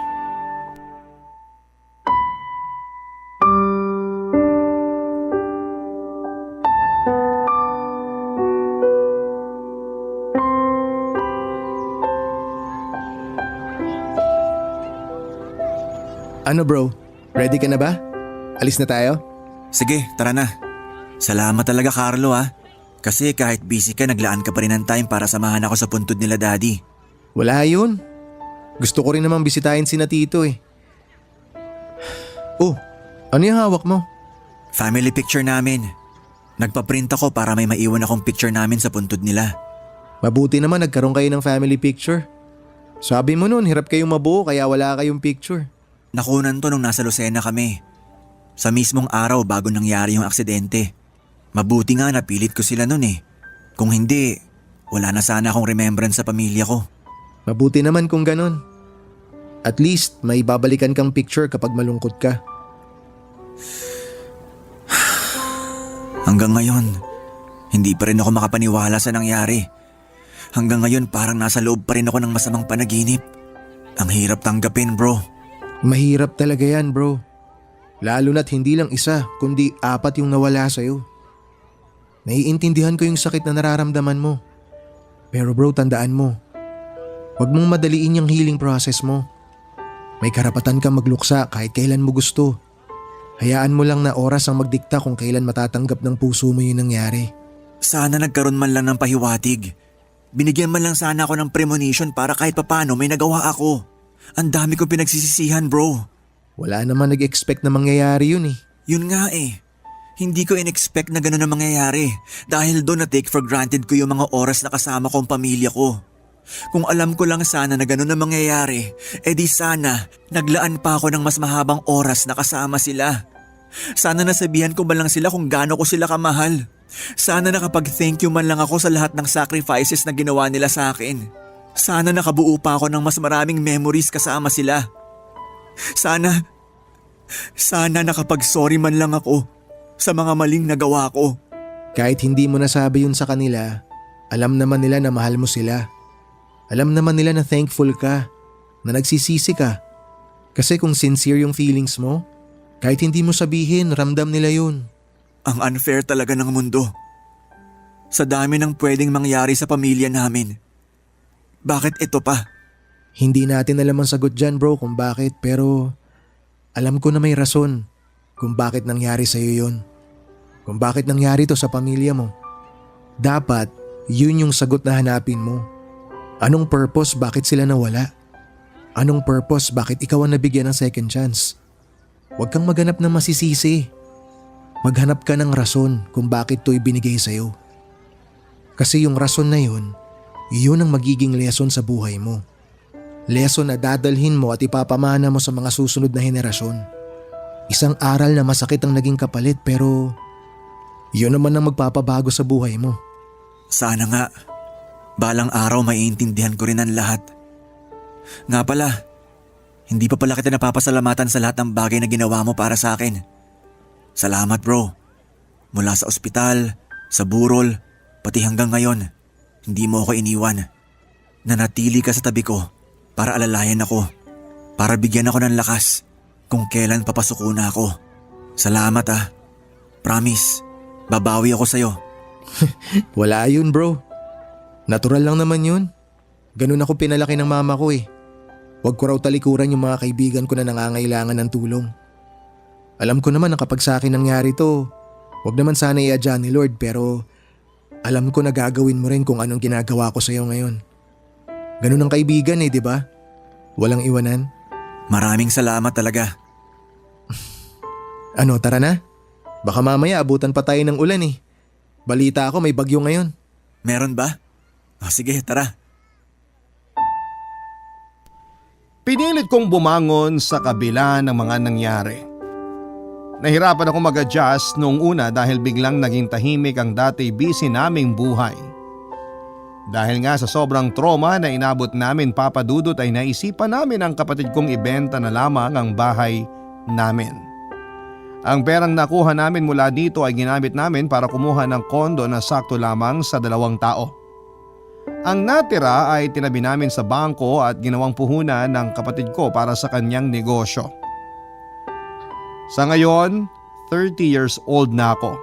Ano bro? Ready ka na ba? Alis na tayo? Sige, tara na. Salamat talaga Carlo ha. Kasi kahit busy ka, naglaan ka pa rin ng time para samahan ako sa puntod nila daddy. Wala yun. Gusto ko rin namang bisitahin sina Tito eh. Oh, ano yung hawak mo? Family picture namin. Nagpa-print ako para may maiwan akong picture namin sa puntod nila. Mabuti naman nagkaroon kayo ng family picture. Sabi mo nun, hirap kayong mabuo kaya wala kayong picture. Nakunan to nung nasa Lucena kami. Sa mismong araw bago nangyari yung aksidente. Mabuti nga napilit ko sila nun eh. Kung hindi, wala na sana akong remembrance sa pamilya ko. Mabuti naman kung ganun. At least may babalikan kang picture kapag malungkot ka. Hanggang ngayon, hindi pa rin ako makapaniwala sa nangyari. Hanggang ngayon parang nasa loob pa rin ako ng masamang panaginip. Ang hirap tanggapin bro. Mahirap talaga yan bro. Lalo na't hindi lang isa kundi 4 yung nawala sa'yo. Naiintindihan ko yung sakit na nararamdaman mo. Pero bro, tandaan mo, huwag mong madaliin yung healing process mo. May karapatan kang magluksa kahit kailan mo gusto. Hayaan mo lang na oras ang magdikta kung kailan matatanggap ng puso mo yung nangyari. Sana nagkaroon man lang ng pahiwatig. Binigyan man lang sana ako ng premonition para kahit papano may nagawa ako. Ang dami ko pinagsisisihan bro. Wala naman nag-expect na mangyayari yun eh. Yun nga eh. Hindi ko in-expect na gano'n na mangyayari dahil doon na-take for granted ko yung mga oras na kasama ko ang pamilya ko. Kung alam ko lang sana na gano'n na mangyayari, edi sana naglaan pa ako ng mas mahabang oras na kasama sila. Sana nasabihan ko man lang sila kung gaano ko sila kamahal. Sana nakapag-thank you man lang ako sa lahat ng sacrifices na ginawa nila sa akin. Sana nakabuo pa ako ng mas maraming memories kasama sila. Sana nakapag-sorry man lang ako sa mga maling nagawa ko. Kahit hindi mo nasabi yun sa kanila, alam naman nila na mahal mo sila. Alam naman nila na thankful ka, na nagsisisi ka. Kasi kung sincere yung feelings mo, kahit hindi mo sabihin, ramdam nila yun. Ang unfair talaga ng mundo. Sa dami ng pwedeng mangyari sa pamilya namin. Bakit ito pa? Hindi natin alam ang sagot dyan bro kung bakit, pero alam ko na may rason kung bakit nangyari sa'yo yun. Kung bakit nangyari to sa pamilya mo. Dapat yun yung sagot na hanapin mo. Anong purpose bakit sila nawala? Anong purpose bakit ikaw ang nabigyan ng second chance? Huwag kang maghanap ng masisisi. Maghanap ka ng rason kung bakit to ibinigay sa'yo. Kasi yung rason na yun ang magiging lesson sa buhay mo. Lesson na dadalhin mo at ipapamana mo sa mga susunod na henerasyon. Isang aral na masakit ang naging kapalit pero yun naman ang magpapabago sa buhay mo. Sana nga. Balang araw maiintindihan ko rin ang lahat. Nga pala, hindi pa pala kita napapasalamatan sa lahat ng bagay na ginawa mo para sa akin. Salamat bro. Mula sa ospital, sa burol, pati hanggang ngayon, hindi mo ako iniwan. Nanatili ka sa tabi ko para alalayan ako. Para bigyan ako ng lakas kung kailan papasuko na ako. Salamat ah. Promise, babawi ako sa'yo. Wala yun bro. Natural lang naman yun. Ganun ako pinalaki ng mama ko eh. Huwag ko raw talikuran yung mga kaibigan ko na nangangailangan ng tulong. Alam ko naman na kapag sa akin nangyari to, huwag naman sana i-adya ni Lord pero alam ko na gagawin mo rin kung anong ginagawa ko sa'yo ngayon. Ganun ang kaibigan eh, di ba? Walang iwanan. Maraming salamat talaga. Ano, tara na? Baka mamaya abutan pa tayo ng ulan eh. Balita ako may bagyo ngayon. Meron ba? Sige, tara. Pinilit kong bumangon sa kabila ng mga nangyari. Nahirapan ako mag-adjust noong una dahil biglang naging tahimik ang dati busy naming buhay. Dahil nga sa sobrang trauma na inabot namin, Papa Dudut, ay naisipan namin ang kapatid kong ibenta na lamang ang bahay namin. Ang perang nakuha namin mula dito ay ginamit namin para kumuha ng kondo na sakto lamang sa 2 tao. Ang natira ay tinabi namin sa bangko at ginawang puhunan ng kapatid ko para sa kanyang negosyo. Sa ngayon, 30 years old na ako.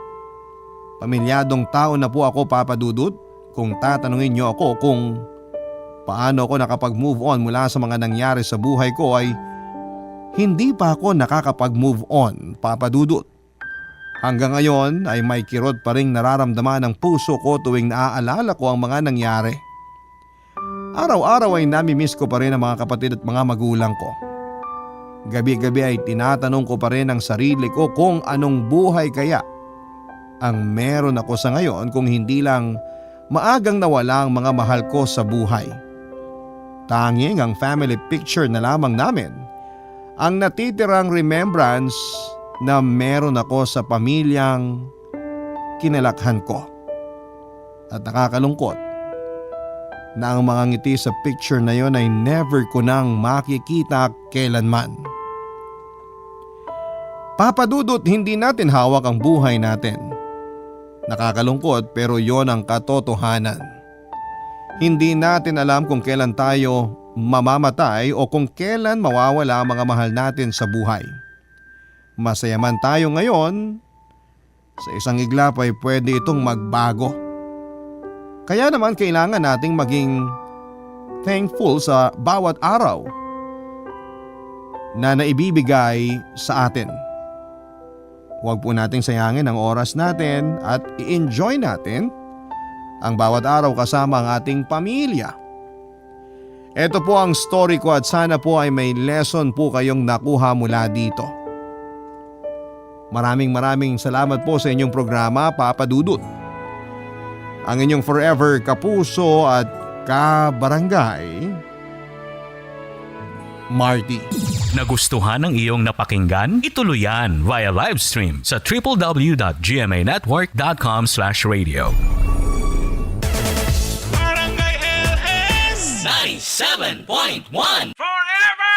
Pamilyadong tao na po ako, Papa Dudut. Kung tatanungin niyo ako kung paano ako nakapag-move on mula sa mga nangyari sa buhay ko, ay hindi pa ako nakakapag-move on, Papa Dudut. Hanggang ngayon ay may kirot pa ring nararamdaman ng puso ko tuwing naaalala ko ang mga nangyari. Araw-araw ay nami-miss ko pa rin ang mga kapatid at mga magulang ko. Gabi-gabi ay tinatanong ko pa rin ang sarili ko kung anong buhay kaya ang meron ako sa ngayon kung hindi lang maagang nawala ang mga mahal ko sa buhay. Tanging ang family picture na lamang namin ang natitirang remembrance na meron ako sa pamilyang kinalakhan ko. At nakakalungkot na ang mga ngiti sa picture na yon ay never ko nang makikita kailanman. Papa Dudut, hindi natin hawak ang buhay natin. Nakakalungkot pero yon ang katotohanan. Hindi natin alam kung kailan tayo mamamatay o kung kailan mawawala ang mga mahal natin sa buhay. Masaya man tayo ngayon, sa isang iglap ay pwede itong magbago. Kaya naman kailangan nating maging thankful sa bawat araw na naibibigay sa atin. Huwag po nating sayangin ang oras natin at i-enjoy natin ang bawat araw kasama ang ating pamilya. Ito po ang story ko at sana po ay may lesson po kayong nakuha mula dito. Maraming salamat po sa inyong programa, Papa Dudut. Ang inyong forever kapuso at kabarangay, Marty. Nagustuhan ng iyong napakinggan? Ituloy yan via live stream sa www.gmanetwork.com/radio. Barangay LS 97.1 Forever